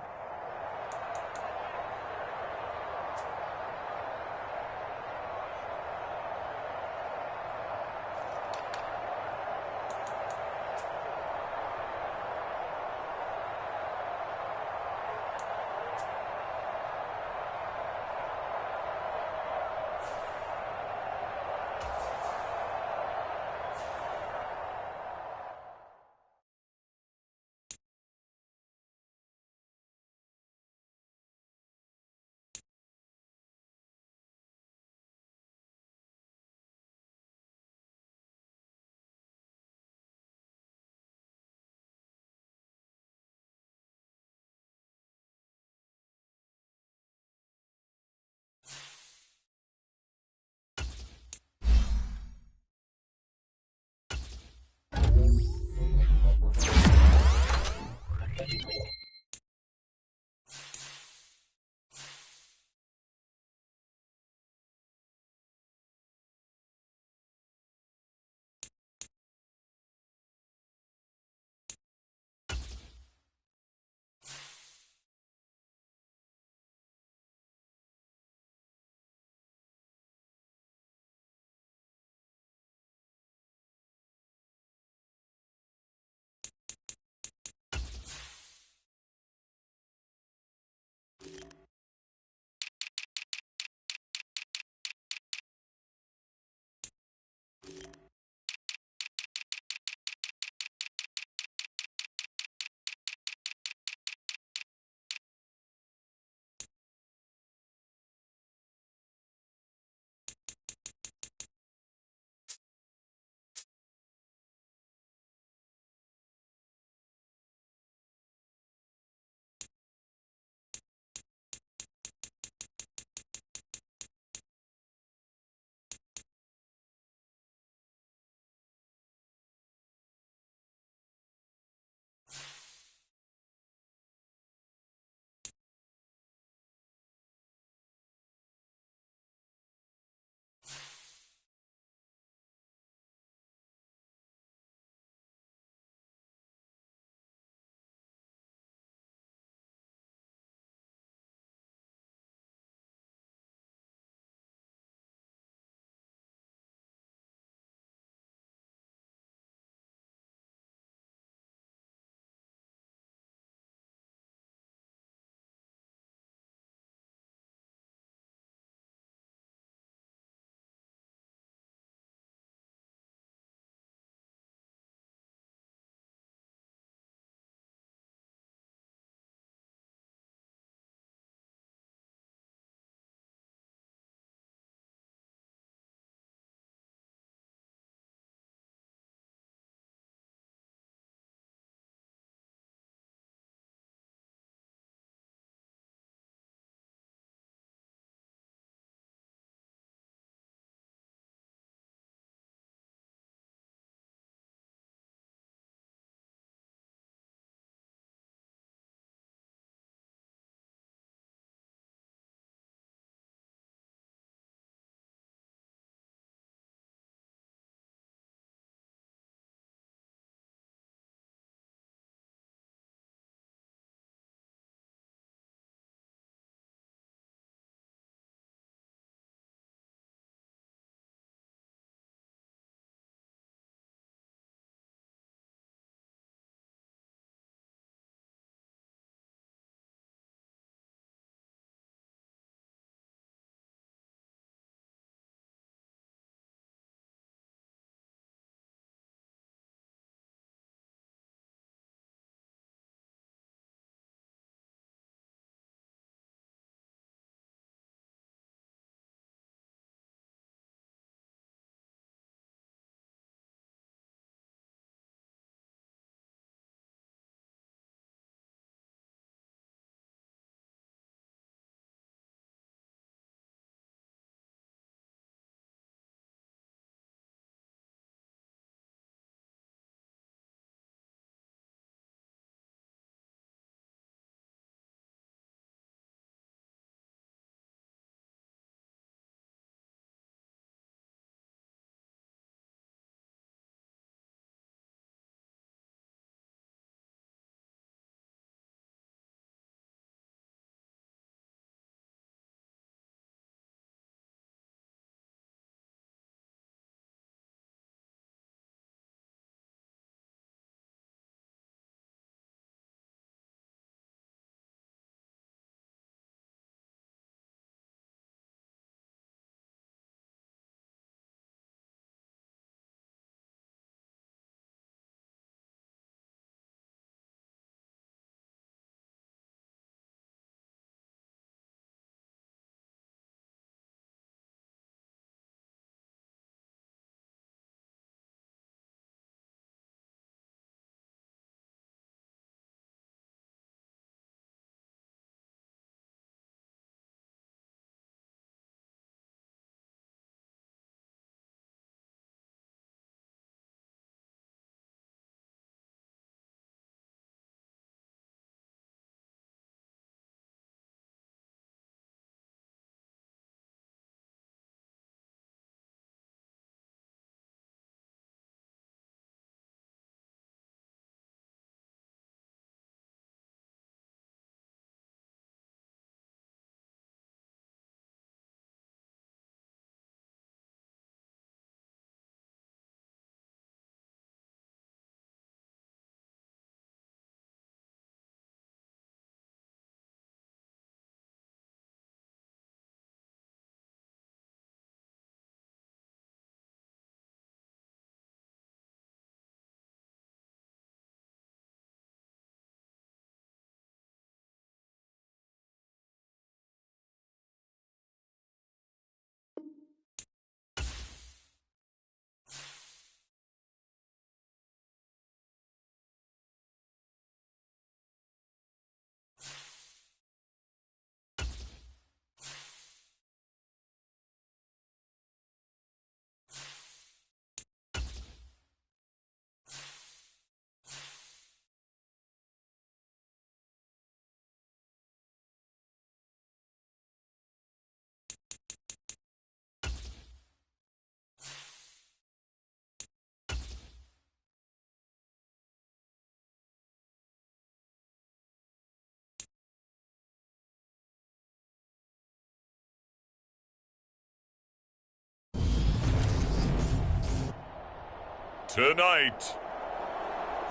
Tonight,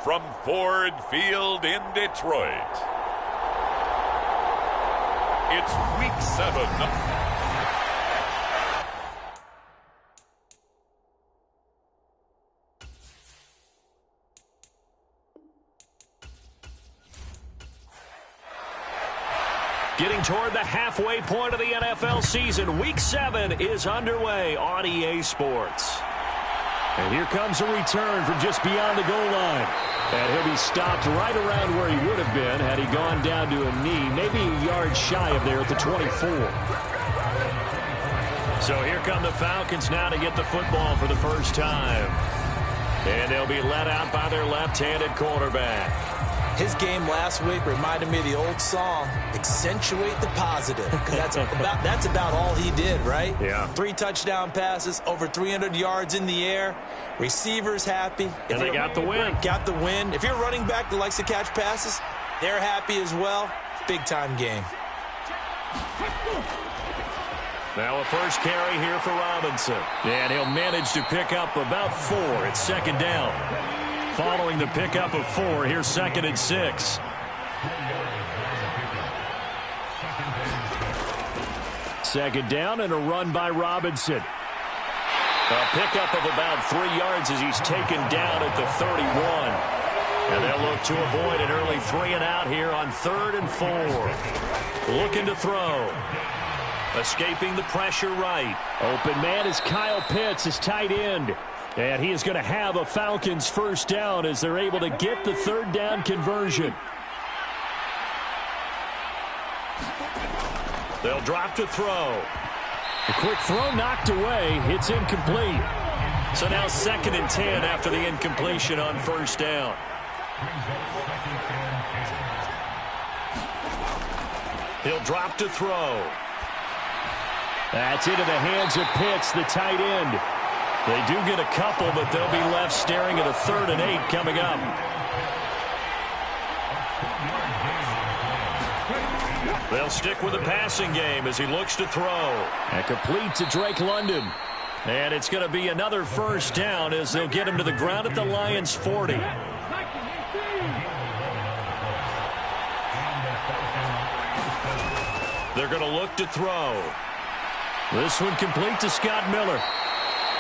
from Ford Field in Detroit, it's Week 7. Getting toward the halfway point of the NFL season, Week 7 is underway on EA Sports. And here comes a return from just beyond the goal line. And he'll be stopped right around where he would have been had he gone down to a knee, maybe a yard shy of there at the 24. So here come the Falcons now to get the football for the first time. And they'll be led out by their left-handed quarterback. His game last week reminded me of the old song, accentuate the positive. Because that's about all he did, right? Yeah. 3 touchdown passes, over 300 yards in the air. Receivers happy. And they got the win. Got the win. If you're a running back that likes to catch passes, they're happy as well. Big-time game. Now a first carry here for Robinson. And he'll manage to pick up about 4. It's second down. Following the pickup of 4, here's 2nd and 6. Second down and a run by Robinson. A pickup of about 3 yards as he's taken down at the 31. And they'll look to avoid an early 3 and out here on 3rd and 4. Looking to throw. Escaping the pressure right. Open man is Kyle Pitts, his tight end. And he is going to have a Falcons first down as they're able to get the 3rd down conversion. They'll drop to throw. A quick throw knocked away. It's incomplete. So now 2nd and 10 after the incompletion on first down. He'll drop to throw. That's into the hands of Pitts, the tight end. They do get a couple, but they'll be left staring at a 3rd and 8 coming up. They'll stick with the passing game as he looks to throw. And complete to Drake London. And it's going to be another first down as they'll get him to the ground at the Lions' 40. They're going to look to throw. This one complete to Scott Miller.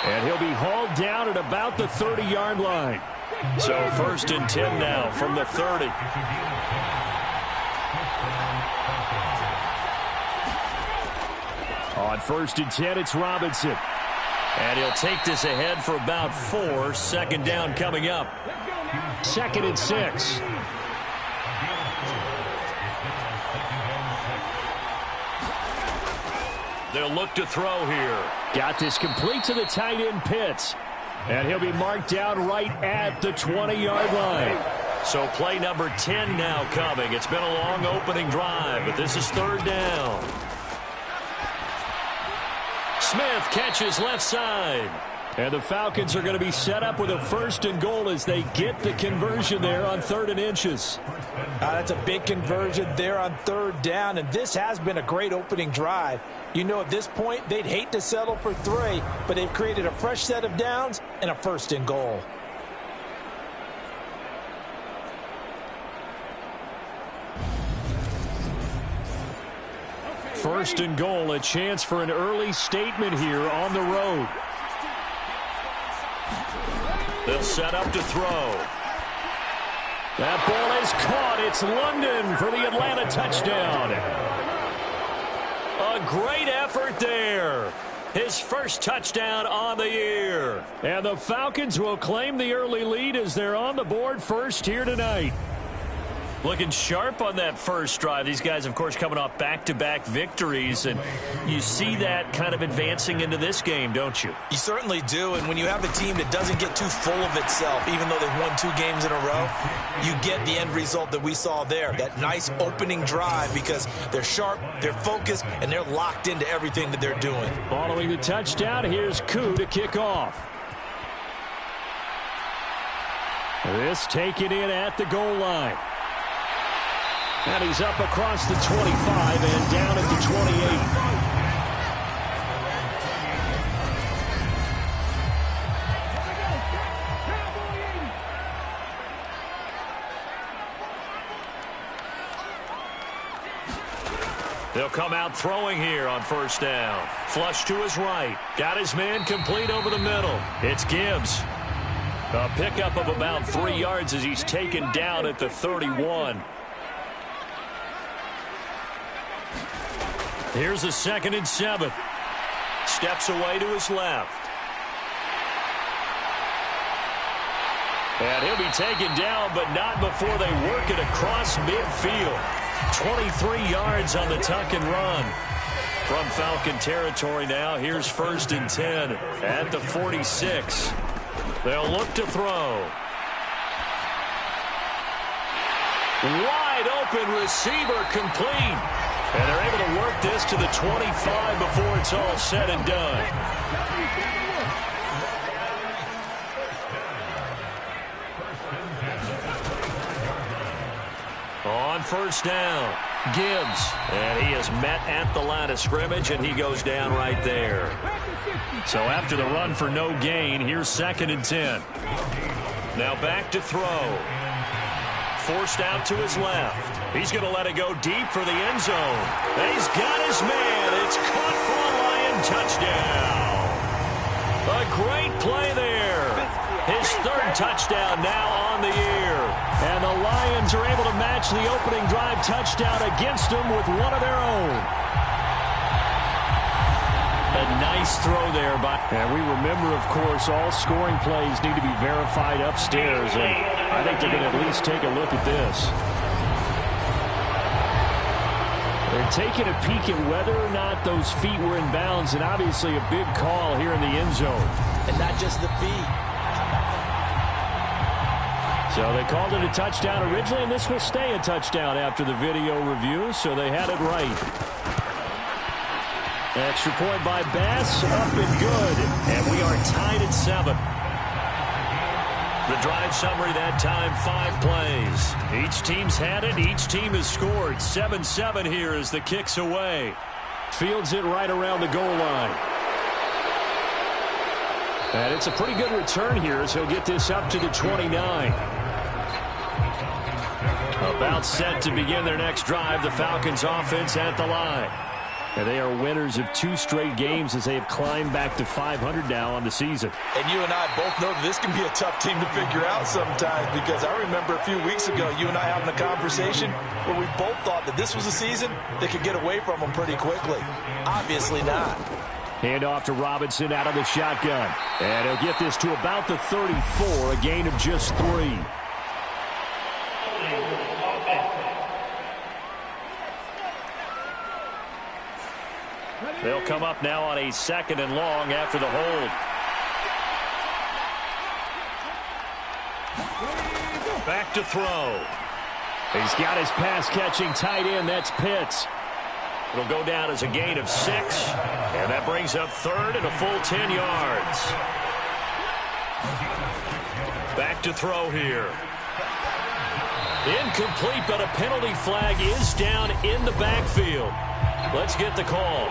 And he'll be hauled down at about the 30-yard line. So 1st and 10 now from the 30. On 1st and 10, it's Robinson. And he'll take this ahead for about 4. 2nd down coming up. 2nd and 6. They'll look to throw here. Got this complete to the tight end Pitts. And he'll be marked down right at the 20-yard line. So play number 10 now coming. It's been a long opening drive, but this is 3rd down. Smith catches left side. And the Falcons are going to be set up with a 1st and goal as they get the conversion there on 3rd and inches. That's a big conversion there on 3rd down, and this has been a great opening drive. You know, at this point, they'd hate to settle for 3, but they've created a fresh set of downs and a 1st and goal. First and goal, a chance for an early statement here on the road. They'll set up to throw. That ball is caught. It's London for the Atlanta touchdown. A great effort there. His first touchdown on the year. And the Falcons will claim the early lead as they're on the board first here tonight. Looking sharp on that first drive. These guys, of course, coming off back-to-back victories, and you see that kind of advancing into this game, don't you? You certainly do, and when you have a team that doesn't get too full of itself, even though they've won 2 games in a row, you get the end result that we saw there, that nice opening drive, because they're sharp, they're focused, and they're locked into everything that they're doing. Following the touchdown, here's Koo to kick off. This taken in at the goal line. And he's up across the 25 and down at the 28. They'll come out throwing here on first down. Flush to his right. Got his man complete over the middle. It's Gibbs. A pickup of about 3 yards as he's taken down at the 31. Here's a 2nd and 7. Steps away to his left. And he'll be taken down, but not before they work it across midfield. 23 yards on the tuck and run. From Falcon territory now, here's 1st and 10 at the 46. They'll look to throw. Wide open receiver complete. And they're able to work this to the 25 before it's all said and done. On first down, Gibbs. And he is met at the line of scrimmage, and he goes down right there. So after the run for no gain, here's 2nd and 10. Now back to throw. Forced out to his left. He's going to let it go deep for the end zone. And he's got his man. It's caught for a Lion touchdown. A great play there. His 3rd touchdown now on the year. And the Lions are able to match the opening drive touchdown against them with one of their own. A nice throw there. And we remember, of course, all scoring plays need to be verified upstairs. And I think they're going to at least take a look at this. They're taking a peek at whether or not those feet were in bounds, and obviously a big call here in the end zone. And not just the feet. So they called it a touchdown originally, and this will stay a touchdown after the video review, so they had it right. Extra point by Bass, up and good. And we are tied at 7. The drive summary that time, 5 plays. Each team's had it. Each team has scored. 7-7 here as the kick's away. Fields it right around the goal line. And it's a pretty good return here as he'll get this up to the 29. About set to begin their next drive. The Falcons offense at the line. And they are winners of 2 straight games as they have climbed back to 500 now on the season. And you and I both know that this can be a tough team to figure out sometimes, because I remember a few weeks ago you and I having a conversation where we both thought that this was a season that could get away from them pretty quickly. Obviously not. Hand off to Robinson out of the shotgun. And he'll get this to about the 34, a gain of just 3. They'll come up now on a 2nd and long after the hold. Back to throw. He's got his pass-catching tight end. That's Pitts. It'll go down as a gain of 6. And that brings up 3rd and a full 10 yards. Back to throw here. Incomplete, but a penalty flag is down in the backfield. Let's get the call.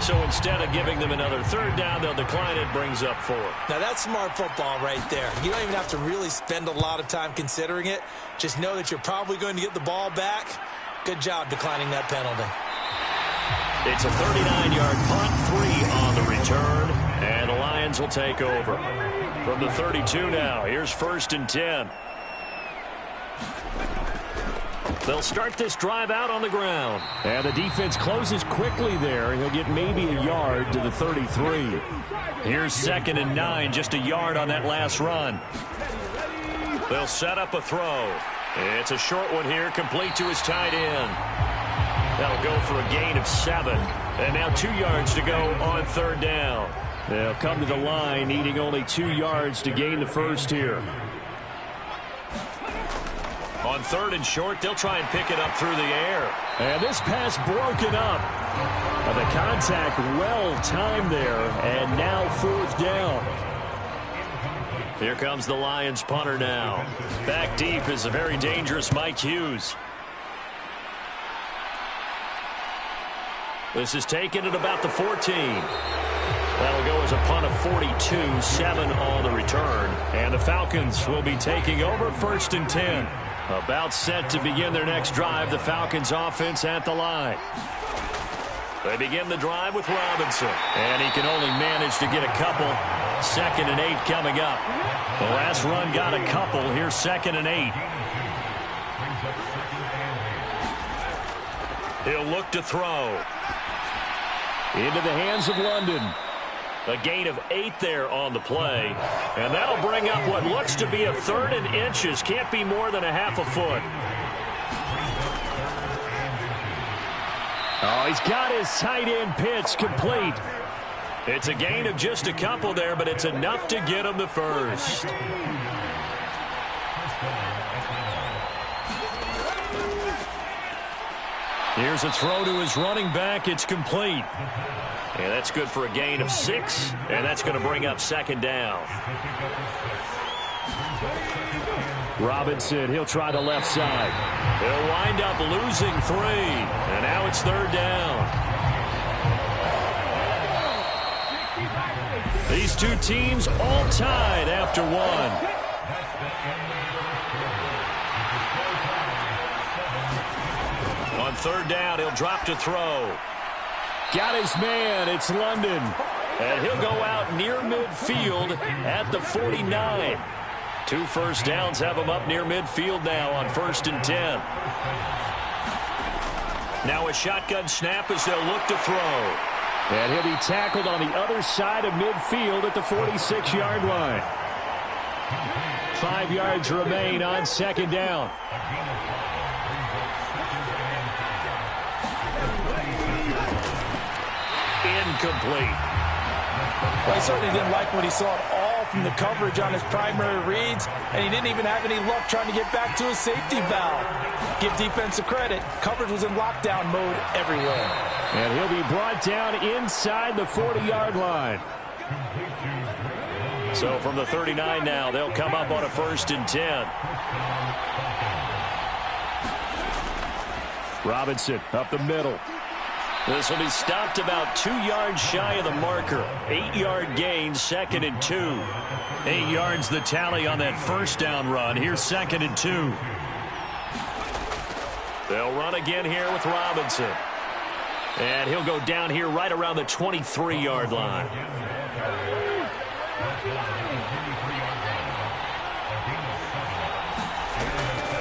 So instead of giving them another 3rd down, they'll decline it, brings up 4. Now that's smart football right there. You don't even have to really spend a lot of time considering it. Just know that you're probably going to get the ball back. Good job declining that penalty. It's a 39-yard punt, 3 on the return, and the Lions will take over. From the 32 now, here's 1st and 10. They'll start this drive out on the ground. And the defense closes quickly there. He'll get maybe a yard to the 33. Here's 2nd and 9, just a yard on that last run. They'll set up a throw. It's a short one here, complete to his tight end. That'll go for a gain of 7. And now 2 yards to go on 3rd down. They'll come to the line, needing only 2 yards to gain the first here. On 3rd and short, they'll try and pick it up through the air. And this pass broken up. And the contact well-timed there. And now 4th down. Here comes the Lions punter now. Back deep is a very dangerous Mike Hughes. This is taken at about the 14. That'll go as a punt of 42, 7 on the return. And the Falcons will be taking over 1st and 10. About set to begin their next drive, the Falcons offense at the line. They begin the drive with Robinson. And he can only manage to get a couple. 2nd and 8 coming up. The last run got a couple. Here's 2nd and 8. He'll look to throw. Into the hands of London. A gain of 8 there on the play. And that'll bring up what looks to be a 3rd and inches. Can't be more than a half a foot. Oh, he's got his tight end pitch complete. It's a gain of just a couple there, but it's enough to get him the first. Here's a throw to his running back. It's complete. And that's good for a gain of 6, and that's going to bring up 2nd down. Robinson, he'll try the left side. He'll wind up losing 3, and now it's 3rd down. These two teams all tied after 1. On 3rd down, he'll drop to throw. Got his man. It's London. And he'll go out near midfield at the 49. 2 first downs have him up near midfield now on 1st and 10. Now a shotgun snap as they'll look to throw. And he'll be tackled on the other side of midfield at the 46-yard line. 5 yards remain on 2nd down. Incomplete. Well, he certainly didn't like what he saw at all from the coverage on his primary reads, and he didn't even have any luck trying to get back to his safety valve. Give defensive credit. Coverage was in lockdown mode everywhere. And he'll be brought down inside the 40-yard line. So from the 39 now, they'll come up on a 1st and 10. Robinson up the middle. This will be stopped about 2 yards shy of the marker. 8-yard gain, 2nd and 2. 8 yards the tally on that 1st down run. Here's 2nd and 2. They'll run again here with Robinson. And he'll go down here right around the 23-yard line.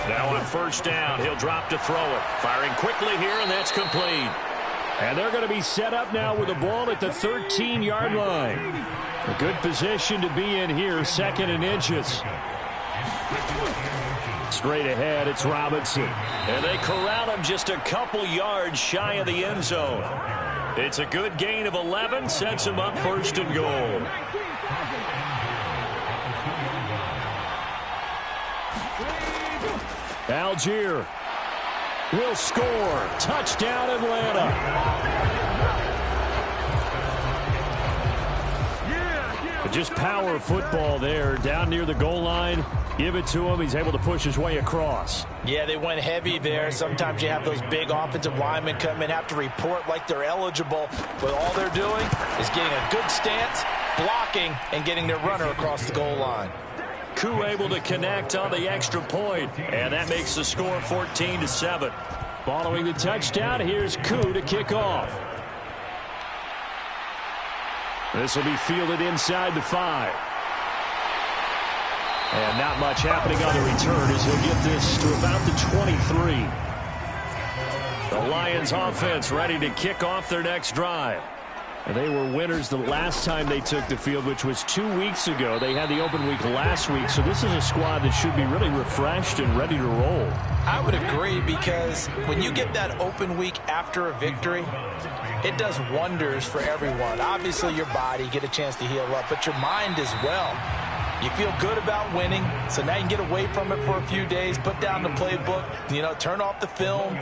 Now on 1st down, he'll drop to throw it. Firing quickly here, and that's complete. And they're going to be set up now with the ball at the 13-yard line. A good position to be in here, 2nd and inches. Straight ahead, it's Robinson. And they corral him just a couple yards shy of the end zone. It's a good gain of 11, sets him up 1st and goal. Algier will score. Touchdown, Atlanta. Just power football there. Down near the goal line. Give it to him. He's able to push his way across. Yeah, they went heavy there. Sometimes you have those big offensive linemen come in, have to report like they're eligible. But all they're doing is getting a good stance, blocking, and getting their runner across the goal line. Koo able to connect on the extra point, and that makes the score 14-7. Following the touchdown, here's Koo to kick off. This will be fielded inside the 5. And not much happening on the return as he'll get this to about the 23. The Lions offense ready to kick off their next drive. And they were winners the last time they took the field, which was 2 weeks ago. They had the open week last week, so this is a squad that should be really refreshed and ready to roll. I would agree, because when you get that open week after a victory, it does wonders for everyone. Obviously, your body, get a chance to heal up, but your mind as well. You feel good about winning, so now you can get away from it for a few days, put down the playbook, turn off the film.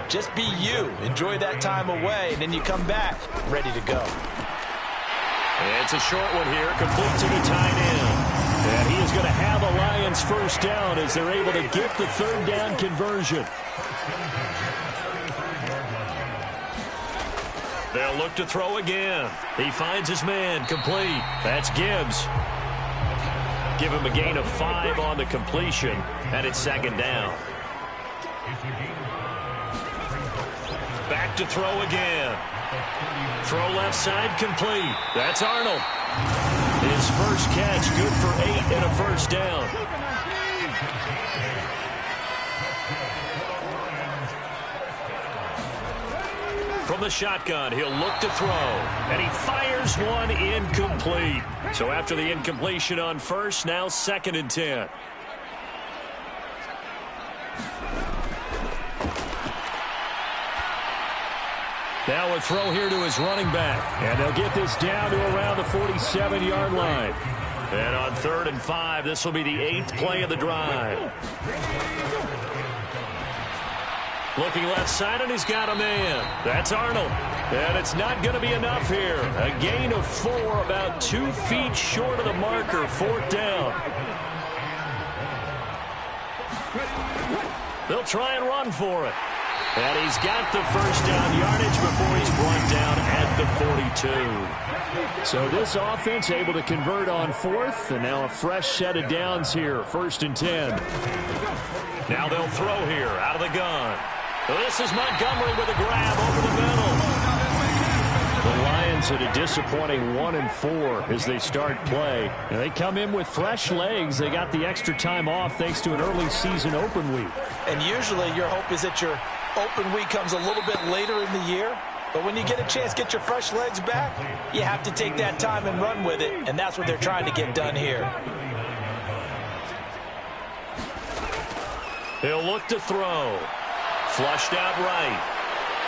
Just be you. Enjoy that time away, and then you come back ready to go. It's a short one here, complete to the tight end. And he is going to have a Lions 1st down as they're able to get the 3rd down conversion. They'll look to throw again. He finds his man, complete. That's Gibbs. Give him a gain of 5 on the completion, and it's second down. Back to throw again. Throw left side, complete. That's Arnold. His first catch, good for 8 and a first down. From the shotgun, he'll look to throw, and he fires one incomplete. So after the incompletion on first, now 2nd and 10. Now a throw here to his running back, and they'll get this down to around the 47-yard line. And on 3rd and 5, this will be the 8th play of the drive. Looking left side, and he's got a man. That's Arnold. And it's not going to be enough here. A gain of 4, about 2 feet short of the marker, 4th down. They'll try and run for it. And he's got the first down yardage before he's brought down at the 42. So this offense able to convert on 4th, and now a fresh set of downs here, 1st and 10. Now they'll throw here out of the gun. This is Montgomery with a grab over the middle. The Lions at a disappointing 1-4 as they start play. And they come in with fresh legs. They got the extra time off thanks to an early season open week. And usually your hope is that your open week comes a little bit later in the year. But when you get a chance to get your fresh legs back, you have to take that time and run with it. And that's what they're trying to get done here. He'll look to throw. Flushed out right.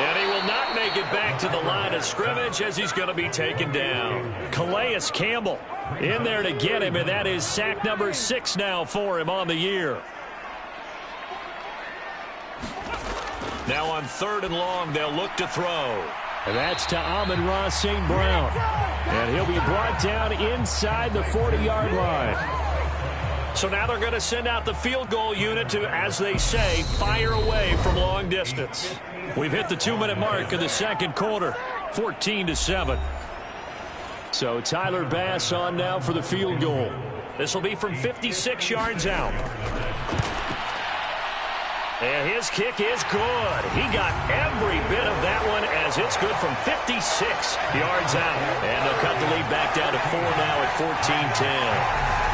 And he will not make it back to the line of scrimmage as he's going to be taken down. Calais Campbell in there to get him, and that is sack number 6 now for him on the year. Now on 3rd and long, they'll look to throw. And that's to Amon-Ra St. Brown. And he'll be brought down inside the 40-yard line. So now they're going to send out the field goal unit to, as they say, fire away from long distance. We've hit the 2-minute mark of the second quarter, 14-7. So Tyler Bass on now for the field goal. This will be from 56 yards out. And his kick is good. He got every bit of that one as it's good from 56 yards out. And they'll cut the lead back down to 4 now at 14-10.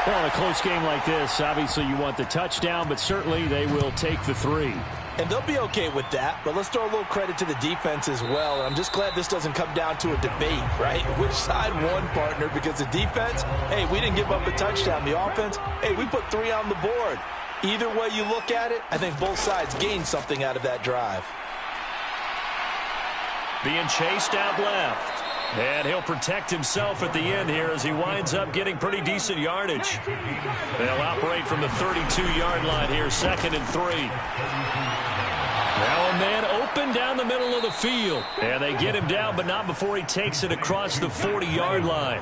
Well, in a close game like this, obviously you want the touchdown, but certainly they will take the 3. And they'll be okay with that, but let's throw a little credit to the defense as well. And I'm just glad this doesn't come down to a debate, right? Which side won, partner? Because the defense, hey, we didn't give up a touchdown. The offense, hey, we put 3 on the board. Either way you look at it, I think both sides gained something out of that drive. Being chased out left. And he'll protect himself at the end here as he winds up getting pretty decent yardage. They'll operate from the 32-yard line here, 2nd and 3. Now a man open down the middle of the field. And they get him down, but not before he takes it across the 40-yard line.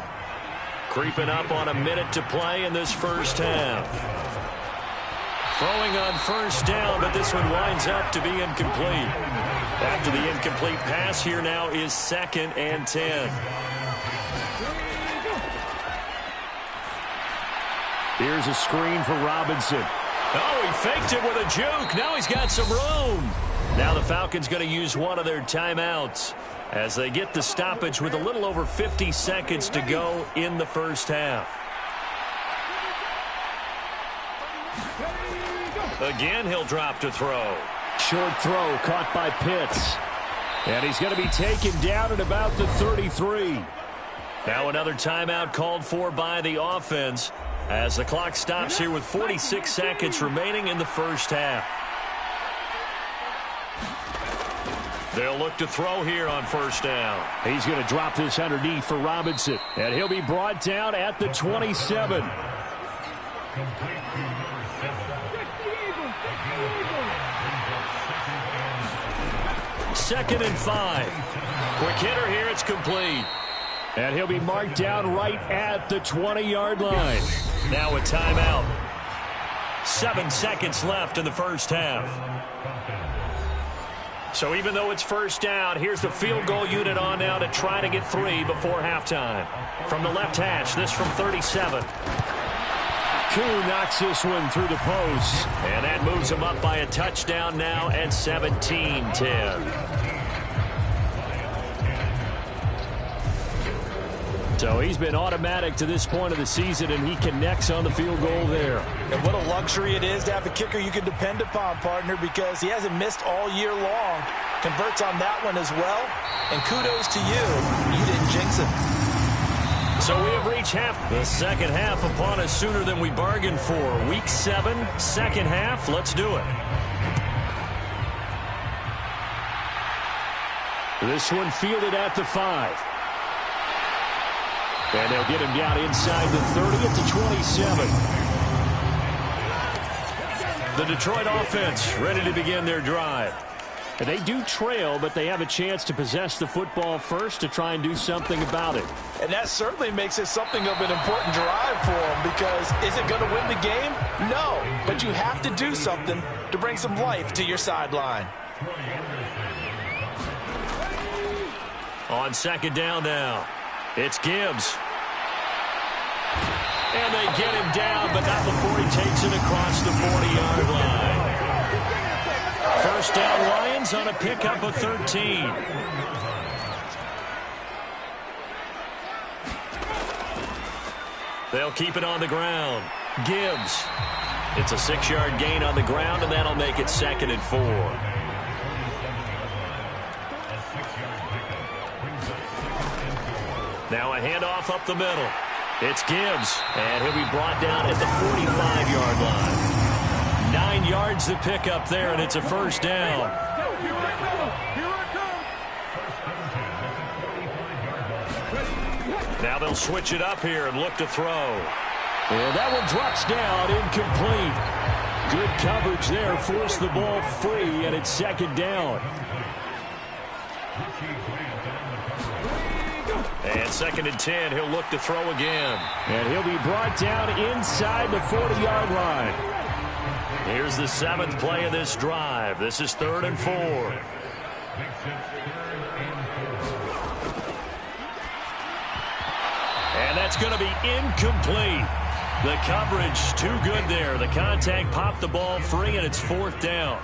Creeping up on a minute to play in this first half. Throwing on first down, but this one winds up to be incomplete. After the incomplete pass, here now is 2nd and 10. Here's a screen for Robinson. Oh, he faked it with a juke. Now he's got some room. Now the Falcons going to use one of their timeouts as they get the stoppage with a little over 50 seconds to go in the first half. Again, he'll drop to throw. Short throw caught by Pitts. And he's going to be taken down at about the 33. Now another timeout called for by the offense as the clock stops here with 46 seconds remaining in the first half. They'll look to throw here on first down. He's going to drop this underneath for Robinson. And he'll be brought down at the 27. 2nd and 5. Quick hitter here. It's complete. And he'll be marked down right at the 20-yard line. Now a timeout. 7 seconds left in the first half. So even though it's first down, here's the field goal unit on now to try to get 3 before halftime. From the left hash, this from 37. Koo knocks this one through the post. And that moves him up by a touchdown now at 17-10. So he's been automatic to this point of the season, and he connects on the field goal there. And what a luxury it is to have a kicker you can depend upon, partner, because he hasn't missed all year long. Converts on that one as well. And kudos to you. You didn't jinx him. So we have reached the second half upon us sooner than we bargained for. Week 7, second half. Let's do it. This one fielded at the 5. And they'll get him down inside the 30 at the 27. The Detroit offense ready to begin their drive. And they do trail, but they have a chance to possess the football first to try and do something about it. And that certainly makes it something of an important drive for them, because is it going to win the game? No, but you have to do something to bring some life to your sideline. On second down now, it's Gibbs. And they get him down, but not before he takes it across the 40-yard line. First down, Lions on a pickup of 13. They'll keep it on the ground. Gibbs. It's a 6-yard gain on the ground, and that'll make it 2nd and 4. Now a handoff up the middle. It's Gibbs, and he'll be brought down at the 45-yard line. 9 yards to pick up there, and it's a first down. Now they'll switch it up here and look to throw. And that one drops down, incomplete. Good coverage there, forced the ball free, and it's second down. And 2nd and 10, he'll look to throw again. And he'll be brought down inside the 40-yard line. Here's the 7th play of this drive. This is 3rd and 4. And that's going to be incomplete. The coverage too good there. The contact popped the ball free, and it's 4th down.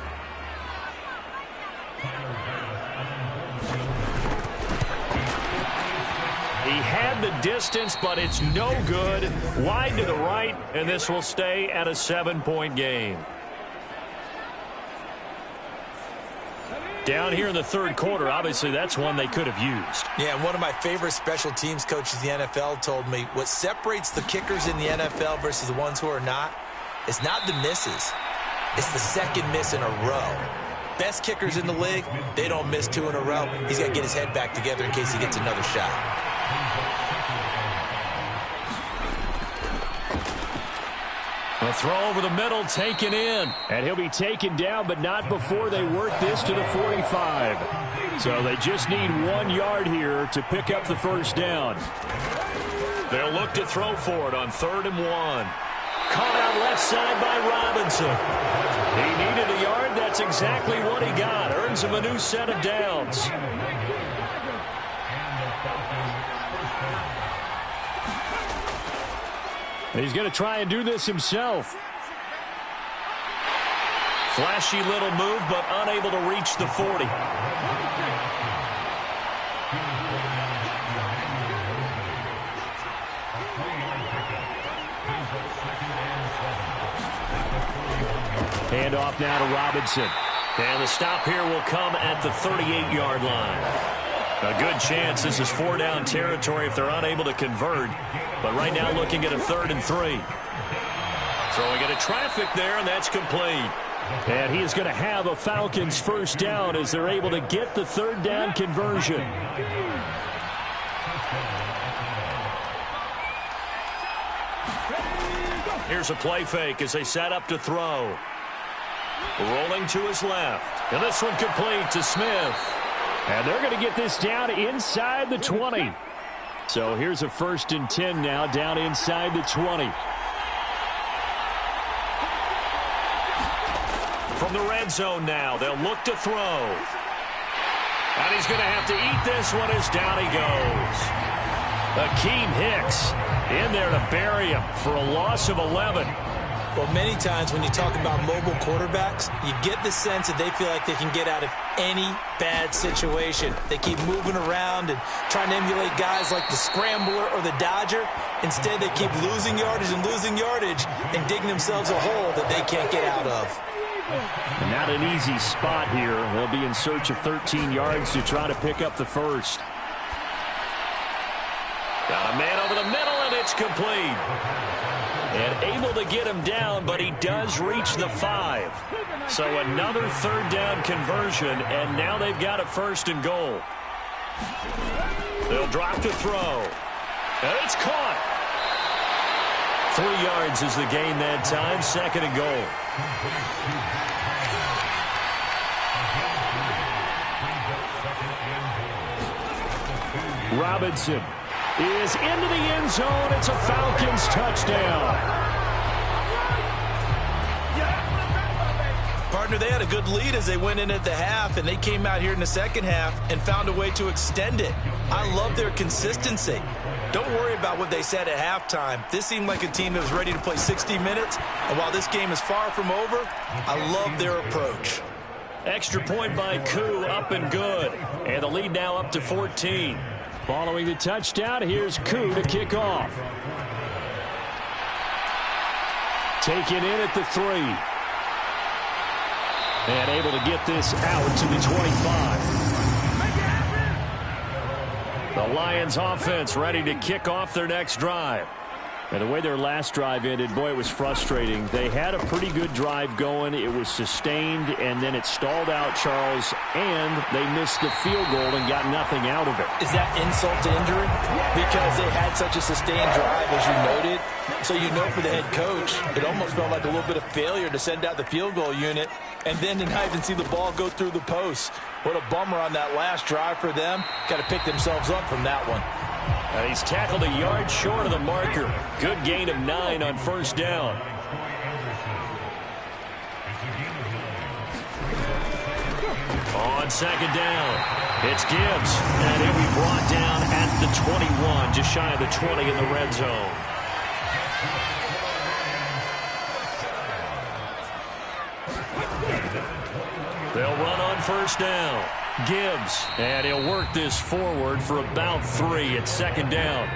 He had the distance, but it's no good. Wide to the right, and this will stay at a 7-point game. Down here in the 3rd quarter, obviously that's one they could have used. Yeah, and one of my favorite special teams coaches in the NFL told me what separates the kickers in the NFL versus the ones who are not is not the misses. It's the second miss in a row. Best kickers in the league, they don't miss 2 in a row. He's got to get his head back together in case he gets another shot. A throw over the middle, taken in. And he'll be taken down, but not before they work this to the 45. So they just need 1 yard here to pick up the first down. They'll look to throw for it on 3rd and 1. Caught out left side by Robinson. He needed a yard. That's exactly what he got. Earns him a new set of downs. He's going to try and do this himself. Flashy little move, but unable to reach the 40. Handoff now to Robinson. And the stop here will come at the 38-yard line. A good chance this is 4-down territory if they're unable to convert. But right now looking at a 3rd and 3. Throwing into traffic there, and that's complete. And he is going to have a Falcons first down as they're able to get the 3rd down conversion. Here's a play fake as they set up to throw. Rolling to his left. And this one complete to Smith. And they're going to get this down inside the 20. So here's a 1st and 10 now down inside the 20. From the red zone now, they'll look to throw. And he's going to have to eat this one as down he goes. Akeem Hicks in there to bury him for a loss of 11. Well, many times when you talk about mobile quarterbacks, you get the sense that they feel like they can get out of any bad situation. They keep moving around and trying to emulate guys like the scrambler or the dodger. Instead, they keep losing yardage and digging themselves a hole that they can't get out of. Not an easy spot here. They'll be in search of 13 yards to try to pick up the first. Got a man over the middle, and it's complete. And able to get him down, but he does reach the 5. So another third down conversion, and now they've got a first and goal. They'll drop to throw. And it's caught. 3 yards is the gain that time, second and goal. Robinson is into the end zone. It's a Falcons touchdown. Partner, they had a good lead as they went in at the half, and they came out here in the second half and found a way to extend it. I love their consistency. Don't worry about what they said at halftime. This seemed like a team that was ready to play 60 minutes, and while this game is far from over, I love their approach. Extra point by Koo, up and good. And the lead now up to 14. Following the touchdown, here's Koo to kick off. Taken in at the 3. And able to get this out to the 25. The Lions offense ready to kick off their next drive. And the way their last drive ended, boy, it was frustrating. They had a pretty good drive going. It was sustained, and then it stalled out, Charles, and they missed the field goal and got nothing out of it. Is that insult to injury? Because they had such a sustained drive, as you noted. So you know for the head coach, it almost felt like a little bit of failure to send out the field goal unit and then to not even see the ball go through the post. What a bummer on that last drive for them. Got to pick themselves up from that one. And he's tackled a yard short of the marker. Good gain of 9 on first down. On second down, it's Gibbs. And he'll be brought down at the 21, just shy of the 20 in the red zone. They'll run on first down. Gibbs, and he'll work this forward for about 3 at second down.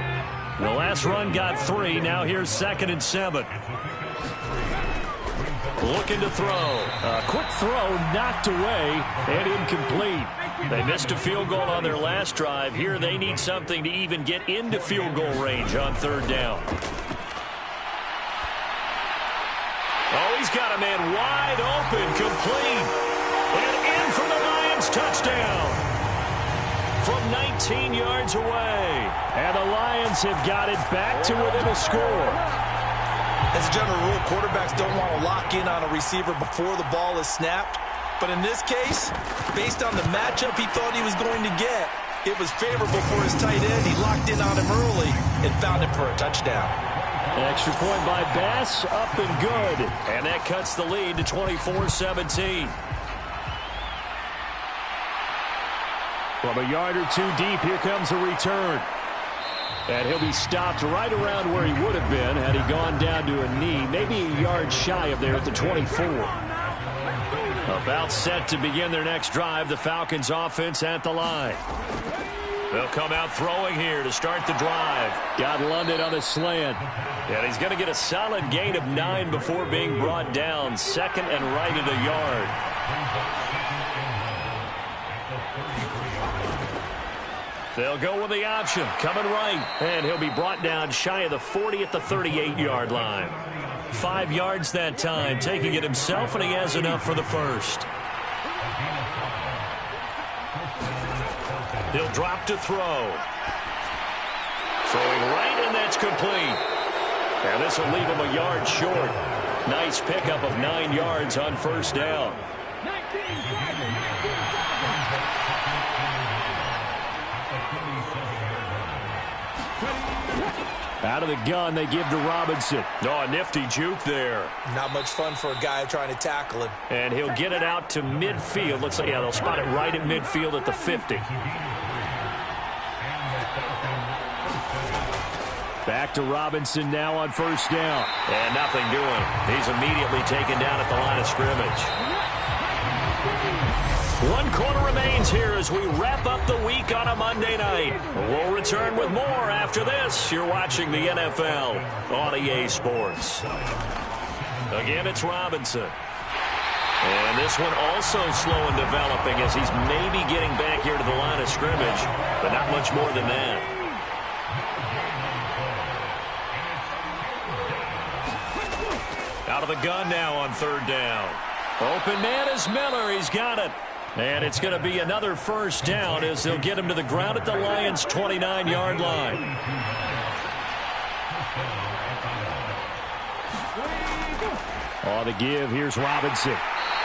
The last run got 3. Now here's 2nd and 7. Looking to throw. A quick throw knocked away and incomplete. They missed a field goal on their last drive. Here they need something to even get into field goal range on third down. Oh, he's got a man wide open, complete. And in for the Lions touchdown from 19 yards away. And the Lions have got it back to within a score. As a general rule, quarterbacks don't want to lock in on a receiver before the ball is snapped. But in this case, based on the matchup he thought he was going to get, it was favorable for his tight end. He locked in on him early and found him for a touchdown. Extra point by Bass, up and good. And that cuts the lead to 24-17. From a yard or 2 deep, here comes a return. And he'll be stopped right around where he would have been had he gone down to a knee, maybe a yard shy of there at the 24. About set to begin their next drive, the Falcons offense at the line. They'll come out throwing here to start the drive. Got London on a slant. And he's going to get a solid gain of 9 before being brought down. 2nd and right at a yard. They'll go with the option, coming right. And he'll be brought down shy of the 40 at the 38-yard line. 5 yards that time, taking it himself, and he has enough for the first. He'll drop to throw. Throwing right, and that's complete. And this will leave him a yard short. Nice pickup of 9 yards on first down. Out of the gun, they give to Robinson. Oh, a nifty juke there. Not much fun for a guy trying to tackle him. And he'll get it out to midfield. Let's say, yeah, they'll spot it right at midfield at the 50. Back to Robinson now on first down. And nothing doing. He's immediately taken down at the line of scrimmage. 1 quarter remains here as we wrap up the week on a Monday night. We'll return with more after this. You're watching the NFL on EA Sports. Again, it's Robinson. And this one also slow in developing as he's maybe getting back here to the line of scrimmage, but not much more than that. Out of the gun now on third down. Open man is Miller. He's got it. And it's going to be another first down as they'll get him to the ground at the Lions' 29-yard line. On the give, here's Robinson.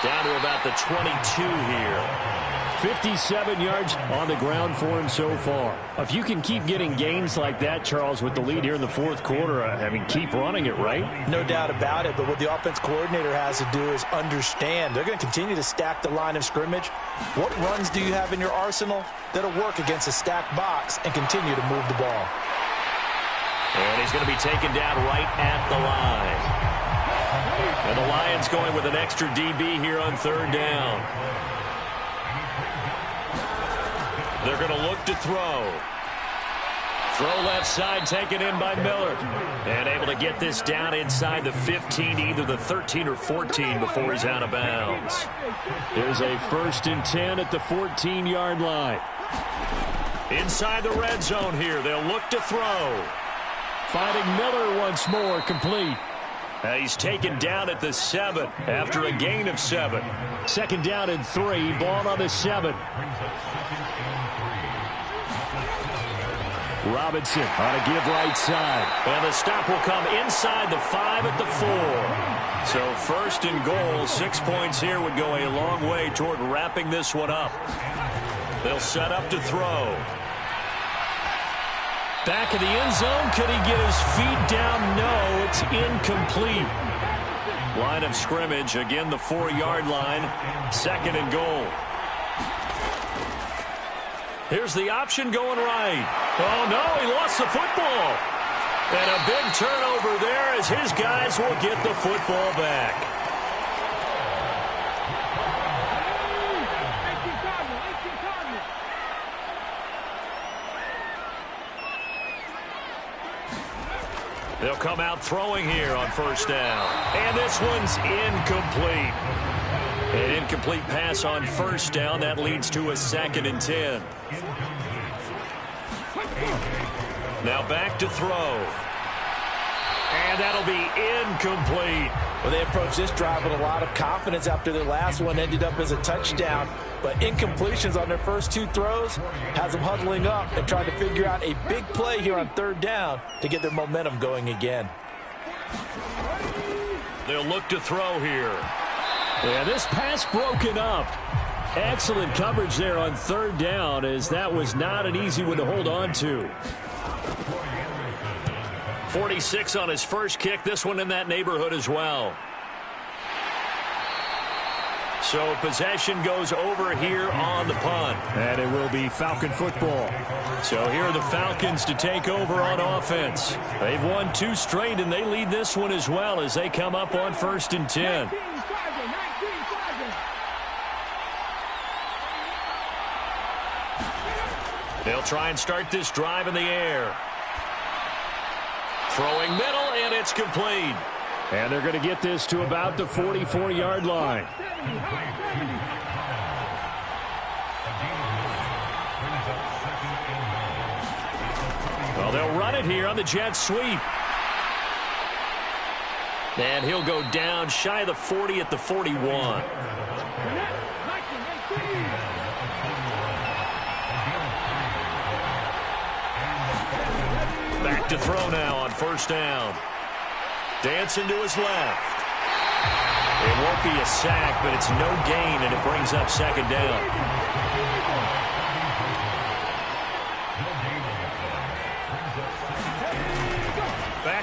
Down to about the 22 here. 57 yards on the ground for him so far. If you can keep getting gains like that, Charles, with the lead here in the fourth quarter, I mean, keep running it, right? No doubt about it, but what the offense coordinator has to do is understand. They're going to continue to stack the line of scrimmage. What runs do you have in your arsenal that'll work against a stacked box and continue to move the ball? And he's going to be taken down right at the line. And the Lions going with an extra DB here on third down. They're going to look to throw. Throw left side taken in by Miller. And able to get this down inside the 15, either the 13 or 14 before he's out of bounds. There's a 1st and 10 at the 14-yard line. Inside the red zone here. They'll look to throw. Finding Miller once more, complete. He's taken down at the 7 after a gain of 7. 2nd down and 3, ball on the 7. Robinson on a give right side. And the stop will come inside the 5 at the 4. So 1st and goal, 6 points here would go a long way toward wrapping this one up. They'll set up to throw. Back of the end zone. Could he get his feet down? No, it's incomplete. Line of scrimmage, again the 4-yard line. 2nd and goal. Here's the option going right. Oh, no, he lost the football. And a big turnover there as his guys will get the football back. They'll come out throwing here on first down. And this one's incomplete. An incomplete pass on first down. That leads to a 2nd and 10. Now back to throw. And that'll be incomplete. Well, they approached this drive with a lot of confidence after their last one ended up as a touchdown. But incompletions on their first 2 throws has them huddling up and trying to figure out a big play here on third down to get their momentum going again. They'll look to throw here. Yeah, this pass broken up. Excellent coverage there on third down, as that was not an easy one to hold on to. 46 on his first kick. This one in that neighborhood as well. So possession goes over here on the punt. And it will be Falcon football. So here are the Falcons to take over on offense. They've won 2 straight, and they lead this one as well as they come up on 1st and 10. They'll try and start this drive in the air. Throwing middle, and it's complete. And they're going to get this to about the 44-yard line. Well, they'll run it here on the jet sweep. And he'll go down shy of the 40 at the 41. Back to throw now on first down. Dancing to his left. It won't be a sack, but it's no gain, and it brings up 2nd down.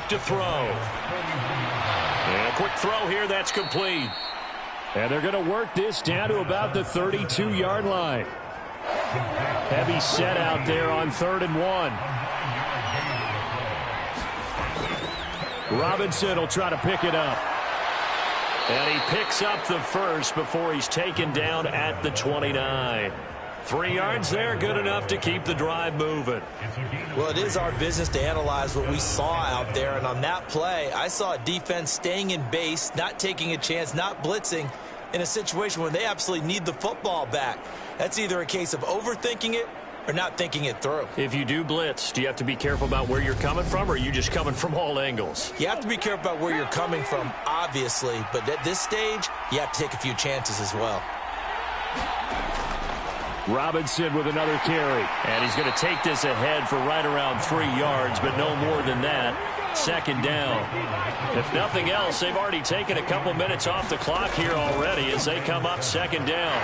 back to throw. And a quick throw here, that's complete. And they're going to work this down to about the 32-yard line. Heavy set out there on 3rd and 1. Robinson will try to pick it up. And he picks up the first before he's taken down at the 29. 3 yards there, good enough to keep the drive moving. Well, it is our business to analyze what we saw out there. And on that play, I saw a defense staying in base, not taking a chance, not blitzing in a situation where they absolutely need the football back. That's either a case of overthinking it or not thinking it through. If you do blitz, do you have to be careful about where you're coming from, or are you just coming from all angles? You have to be careful about where you're coming from, obviously. But at this stage, you have to take a few chances as well. Robinson with another carry. And he's going to take this ahead for right around 3 yards, but no more than that. 2nd down. If nothing else, they've already taken a couple minutes off the clock here already as they come up 2nd down.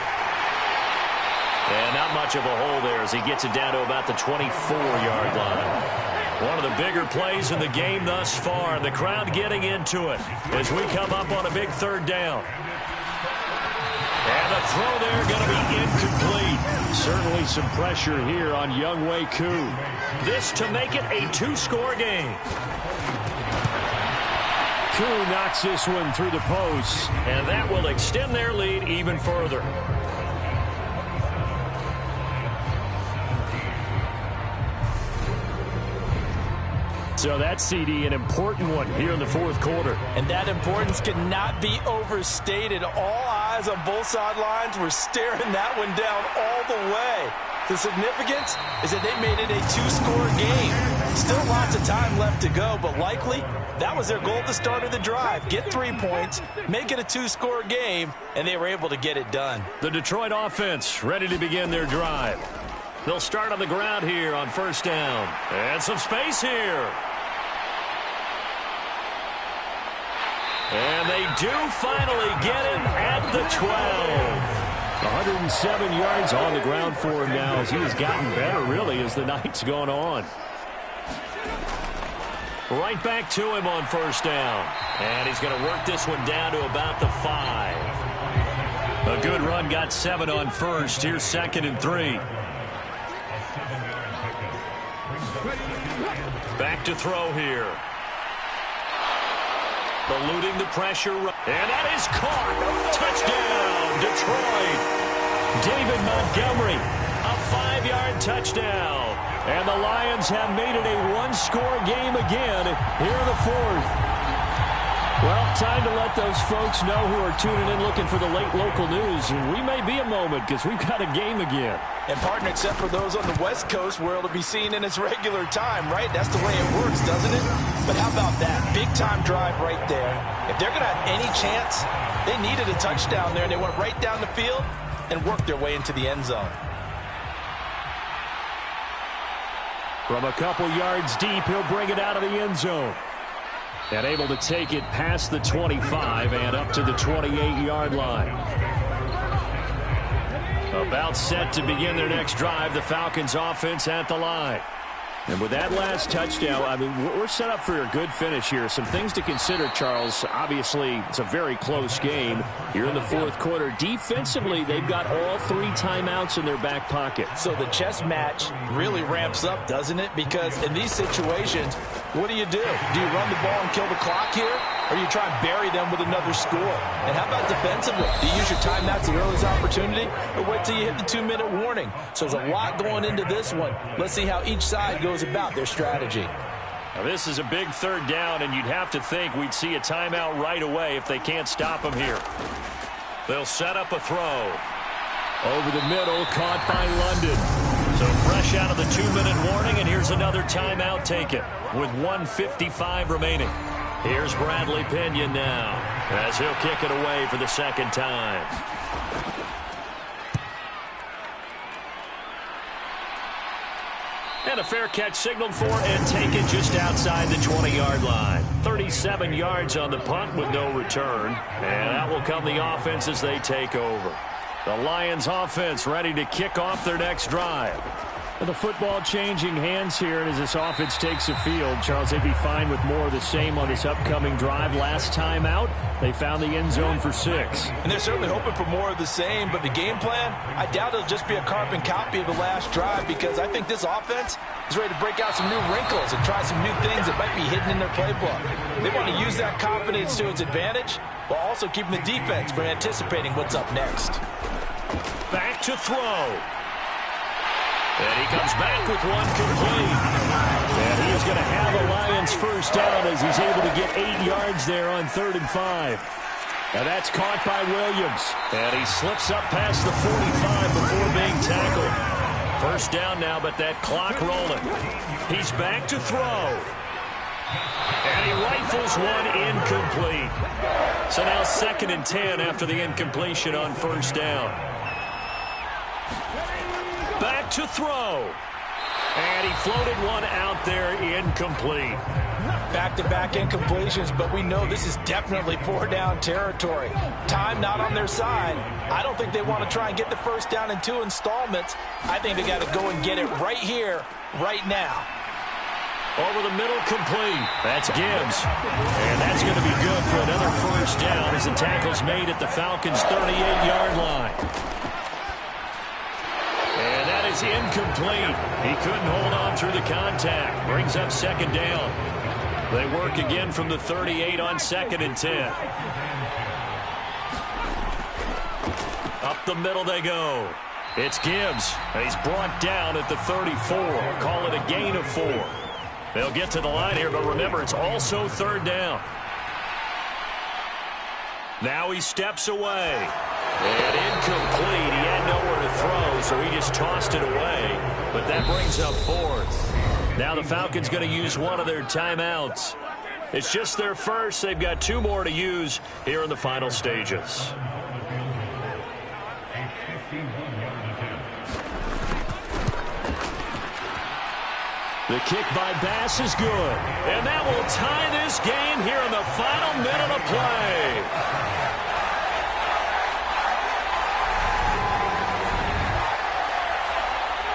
And not much of a hole there as he gets it down to about the 24-yard line. One of the bigger plays in the game thus far, and the crowd getting into it as we come up on a big 3rd down. And the throw there going to be incomplete. Certainly some pressure here on Younghoe Koo. This to make it a 2-score game. Koo knocks this one through the post. And that will extend their lead even further. So that CD, an important one here in the 4th quarter. And that importance cannot be overstated. All eyes on both sidelines were staring that one down all the way. The significance is that they made it a 2-score game. Still lots of time left to go, but likely that was their goal at the start of the drive. Get 3 points, make it a 2-score game, and they were able to get it done. The Detroit offense ready to begin their drive. They'll start on the ground here on 1st down. And some space here. And they do finally get him at the 12. 107 yards on the ground for him now as he has gotten better, really, as the night's gone on. Right back to him on 1st down. And he's going to work this one down to about the 5. A good run, got 7 on 1st. Here's 2nd and 3. Back to throw here. Eluding the pressure. And that is caught. Touchdown, Detroit. David Montgomery, a 5-yard touchdown. And the Lions have made it a 1-score game again here in the 4th. Well, time to let those folks know who are tuning in looking for the late local news. We may be a moment because we've got a game again. And, partner, except for those on the West Coast where it'll be seen in its regular time, right? That's the way it works, doesn't it? But how about that? Big-time drive right there. If they're going to have any chance, they needed a touchdown there, and they went right down the field and worked their way into the end zone. From a couple yards deep, he'll bring it out of the end zone. And able to take it past the 25 and up to the 28-yard line. About set to begin their next drive, the Falcons offense at the line. And with that last touchdown, I mean, we're set up for a good finish here. Some things to consider, Charles. Obviously, it's a very close game. You're in the 4th quarter. Defensively, they've got all 3 timeouts in their back pocket. So the chess match really ramps up, doesn't it? Because in these situations, what do? Do you run the ball and kill the clock here? Or do you try and bury them with another score? And how about defensively? Do you use your timeouts the earliest opportunity? Or wait till you hit the 2-minute warning? So there's a lot going into this one. Let's see how each side goes about their strategy. Now this is a big 3rd down, and you'd have to think we'd see a timeout right away if they can't stop them here. They'll set up a throw. Over the middle, caught by London. So fresh out of the 2-minute warning, and here's another timeout taken with 1:55 remaining. Here's Bradley Pinion now as he'll kick it away for the 2nd time. And a fair catch signaled for and taken just outside the 20-yard line. 37 yards on the punt with no return. And out will come the offense as they take over. The Lions offense ready to kick off their next drive. Well, the football changing hands here, and as this offense takes the field, Charles, they'd be fine with more of the same on this upcoming drive. Last time out, they found the end zone for 6. And they're certainly hoping for more of the same, but the game plan, I doubt it'll just be a carbon copy of the last drive, because I think this offense is ready to break out some new wrinkles and try some new things that might be hidden in their playbook. They want to use that confidence to its advantage, while also keeping the defense from anticipating what's up next. Back to throw. And he comes back with one complete. And he is going to have a Lions first down as he's able to get 8 yards there on 3rd and 5. Now that's caught by Williams. And he slips up past the 45 before being tackled. First down now, but that clock rolling. He's back to throw. And he rifles one incomplete. So now 2nd and 10 after the incompletion on first down. Back to throw. And he floated one out there incomplete. Back-to-back incompletions, but we know this is definitely 4-down territory. Time not on their side. I don't think they want to try and get the first down in 2 installments. I think they got to go and get it right here, right now. Over the middle, complete. That's Gibbs. And that's going to be good for another first down as the tackle's made at the Falcons' 38-yard line. And that is incomplete. He couldn't hold on through the contact. Brings up 2nd down. They work again from the 38 on 2nd and 10. Up the middle they go. It's Gibbs. And he's brought down at the 34. Call it a gain of 4. They'll get to the line here, but remember, it's also 3rd down. Now he steps away. And incomplete. He had nowhere to throw, so he just tossed it away. But that brings up 4th. Now the Falcons going to use one of their timeouts. It's just their first. They've got 2 more to use here in the final stages. The kick by Bass is good. And that will tie this game here in the final minute of play.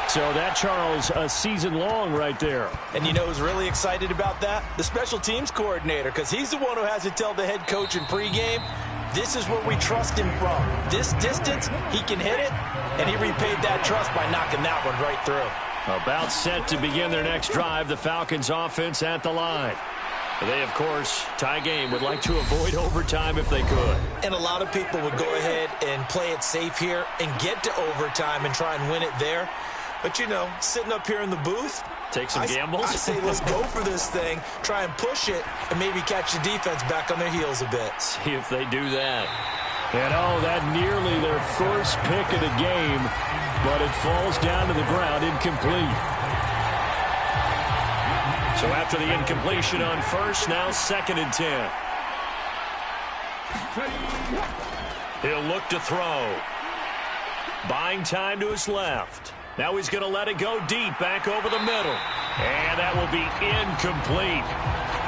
So that, Charles, a season long right there. And you know who's really excited about that? The special teams coordinator, because he's the one who has to tell the head coach in pregame, this is where we trust him from. This distance, he can hit it, and he repaid that trust by knocking that one right through. About set to begin their next drive, the Falcons offense at the line. They, of course, tie game, would like to avoid overtime if they could. And a lot of people would go ahead and play it safe here and get to overtime and try and win it there. But, you know, sitting up here in the booth, take some gambles. I say let's go for this thing, try and push it, and maybe catch the defense back on their heels a bit. See if they do that. And, oh, that nearly their first pick of the game, but it falls down to the ground incomplete. So after the incompletion on first, now 2nd and 10. He'll look to throw. Buying time to his left. Now he's going to let it go deep, back over the middle. And that will be incomplete.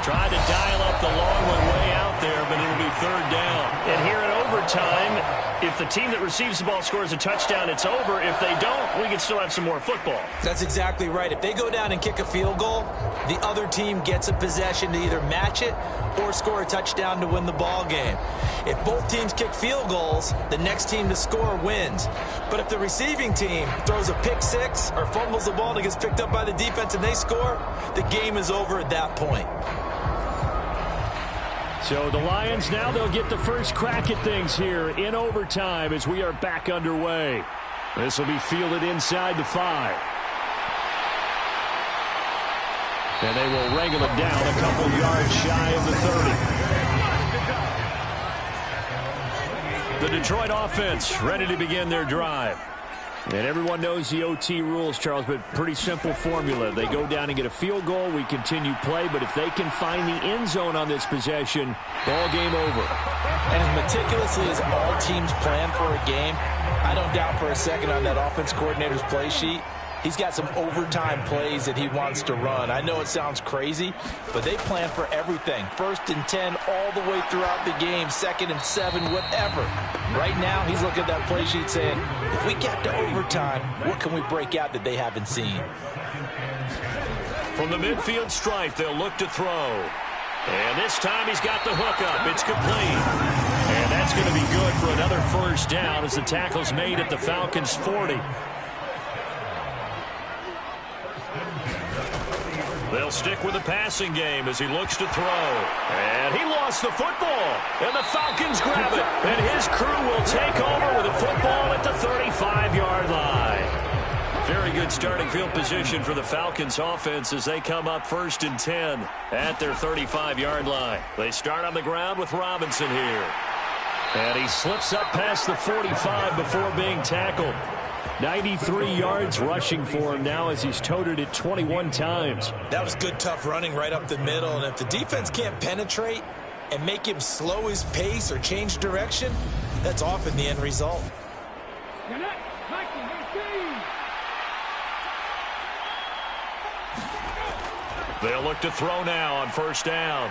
Tried to dial up the long one way out there, but it'll be 3rd down. And here in overtime, if the team that receives the ball scores a touchdown, it's over. If they don't, we can still have some more football. That's exactly right. If they go down and kick a field goal, the other team gets a possession to either match it or score a touchdown to win the ball game. If both teams kick field goals, the next team to score wins. But if the receiving team throws a pick six or fumbles the ball and it gets picked up by the defense and they score, the game is over at that point. So the Lions now, they'll get the first crack at things here in overtime as we are back underway. This will be fielded inside the 5. And they will wrangle it down a couple yards shy of the 30. The Detroit offense ready to begin their drive. And everyone knows the OT rules, Charles, but pretty simple formula. They go down and get a field goal, we continue play, but if they can find the end zone on this possession, ball game over. And as meticulously as all teams plan for a game, I don't doubt for a second on that offense coordinator's play sheet, he's got some overtime plays that he wants to run. I know it sounds crazy, but they plan for everything. 1st and 10 all the way throughout the game, 2nd and 7, whatever. Right now, he's looking at that play sheet saying, if we get to overtime, what can we break out that they haven't seen? From the midfield stripe, they'll look to throw. And this time he's got the hook up. It's complete. And that's going to be good for another first down as the tackle's made at the Falcons' 40. They'll stick with the passing game as he looks to throw. And he lost the football. And the Falcons grab it. And his crew will take over with the football at the 35-yard line. Very good starting field position for the Falcons offense as they come up 1st and 10 at their 35-yard line. They start on the ground with Robinson here. And he slips up past the 45 before being tackled. 93 yards rushing for him now as he's toted it 21 times. That was good, tough running right up the middle. And if the defense can't penetrate and make him slow his pace or change direction, that's often the end result. They'll look to throw now on 1st down.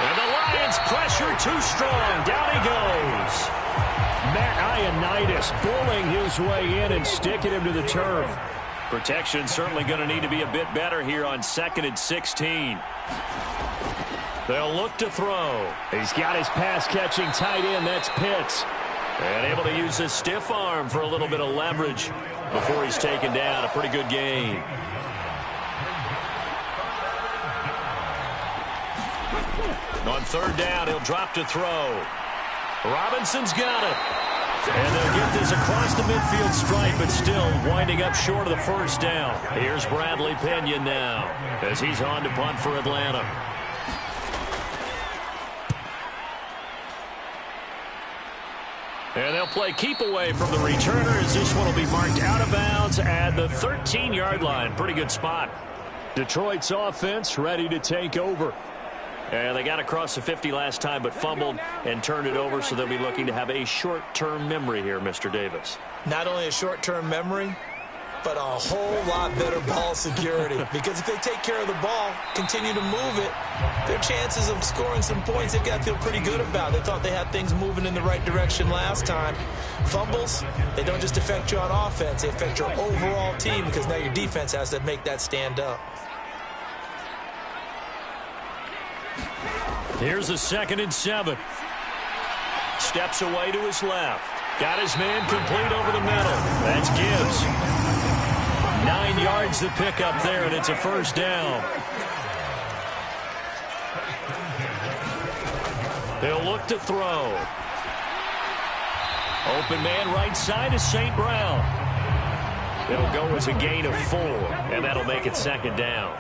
And the Lions pressure too strong. Down he goes. Matt Ioannidis bullying his way in and sticking him to the turf. Protection certainly going to need to be a bit better here on 2nd and 16. They'll look to throw. He's got his pass-catching tight end. That's Pitts. And able to use his stiff arm for a little bit of leverage before he's taken down. A pretty good gain. On 3rd down, he'll drop to throw. Robinson's got it. And they'll get this across the midfield stripe, but still winding up short of the 1st down. Here's Bradley Pinion now as he's on to punt for Atlanta. And they'll play keep away from the returner as this one will be marked out of bounds at the 13-yard line. Pretty good spot. Detroit's offense ready to take over. And they got across the 50 last time, but fumbled and turned it over, so they'll be looking to have a short-term memory here, Mr. Davis. Not only a short-term memory, but a whole lot better ball security. Because if they take care of the ball, continue to move it, their chances of scoring some points, they've got to feel pretty good about. They thought they had things moving in the right direction last time. Fumbles, they don't just affect you on offense, they affect your overall team because now your defense has to make that stand up. Here's a 2nd and 7. Steps away to his left. Got his man complete over the middle. That's Gibbs. 9 yards to pick up there, and it's a 1st down. They'll look to throw. Open man right side is St. Brown. It'll go as a gain of 4, and that'll make it 2nd down.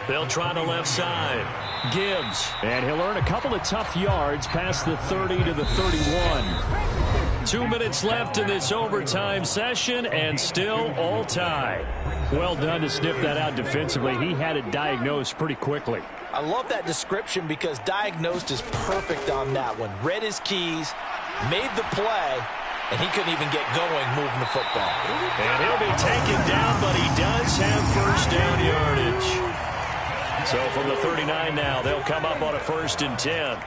They'll try the left side. Gibbs. And he'll earn a couple of tough yards past the 30 to the 31. 2 minutes left in this overtime session, and still all tied. Well done to sniff that out defensively. He had it diagnosed pretty quickly. I love that description because diagnosed is perfect on that one. Read his keys, made the play, and he couldn't even get going moving the football. And he'll be taken down, but he does have 1st down yardage. So from the 39 now, they'll come up on a 1st and 10.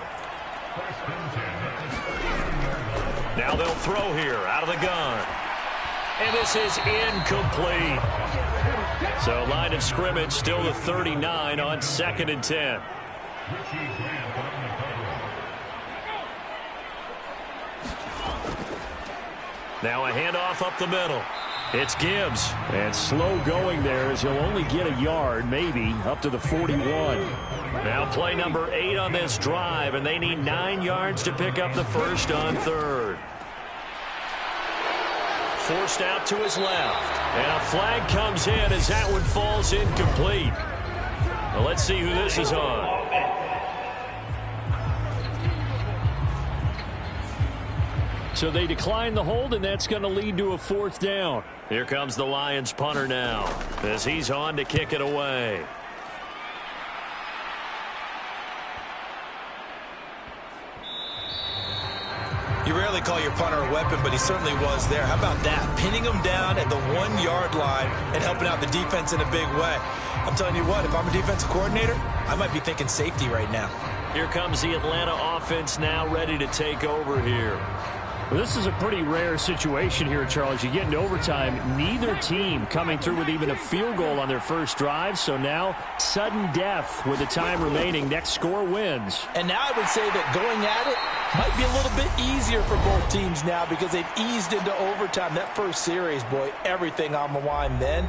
Now they'll throw here out of the gun. And this is incomplete. So line of scrimmage still the 39 on 2nd and 10. Now a handoff up the middle. It's Gibbs. And slow going there as he'll only get a yard, maybe, up to the 41. Now play number 8 on this drive, and they need 9 yards to pick up the 1st on 3rd. Forced out to his left. And a flag comes in as that one falls incomplete. Well, let's see who this is on. So they decline the hold, and that's going to lead to a 4th down. Here comes the Lions punter now as he's on to kick it away. You rarely really call your punter a weapon, but he certainly was there. How about that? Pinning him down at the 1-yard line and helping out the defense in a big way. I'm telling you what, if I'm a defensive coordinator, I might be thinking safety right now. Here comes the Atlanta offense now ready to take over here. Well, this is a pretty rare situation here, Charles. You get into overtime, neither team coming through with even a field goal on their first drive. So now, sudden death with the time remaining. Next score wins. And now I would say that going at it might be a little bit easier for both teams now because they've eased into overtime. That first series, boy, everything on the line then.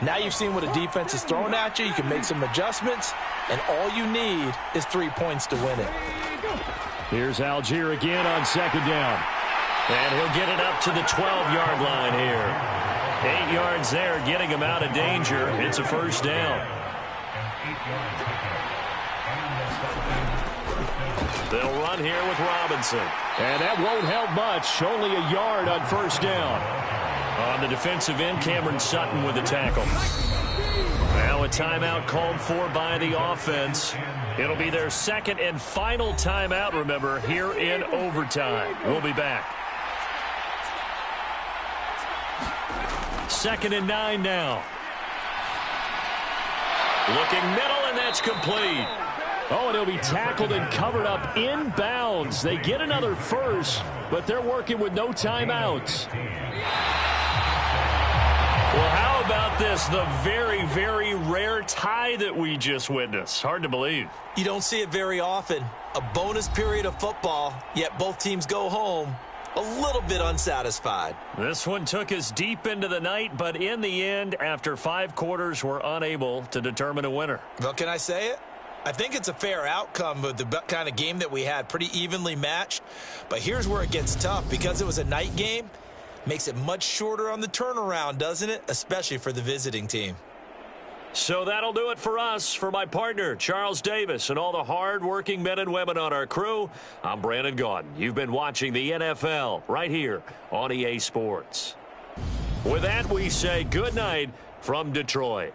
Now you've seen what a defense is throwing at you. You can make some adjustments, and all you need is 3 points to win it. Here's Algier again on second down. And he'll get it up to the 12-yard line here. 8 yards there, getting him out of danger. It's a first down. They'll run here with Robinson. And that won't help much. Only a yard on first down. On the defensive end, Cameron Sutton with the tackle. Now a timeout called for by the offense. It'll be their second and final timeout, remember, here in overtime. We'll be back. 2nd and 9 now. Looking middle, and that's complete. Oh, and he'll be tackled and covered up inbounds. They get another first, but they're working with no timeouts. Well, how about this? The very, very rare tie that we just witnessed. Hard to believe. You don't see it very often. A bonus period of football, yet both teams go home a little bit unsatisfied. This one took us deep into the night, but in the end, after 5 quarters, we're unable to determine a winner. Well, can I say it? I think it's a fair outcome with the kind of game that we had, pretty evenly matched. But here's where it gets tough. Because it was a night game, makes it much shorter on the turnaround, doesn't it? Especially for the visiting team. So that'll do it for us. For my partner, Charles Davis, and all the hard-working men and women on our crew, I'm Brandon Gaudin. You've been watching the NFL right here on EA Sports. With that, we say good night from Detroit.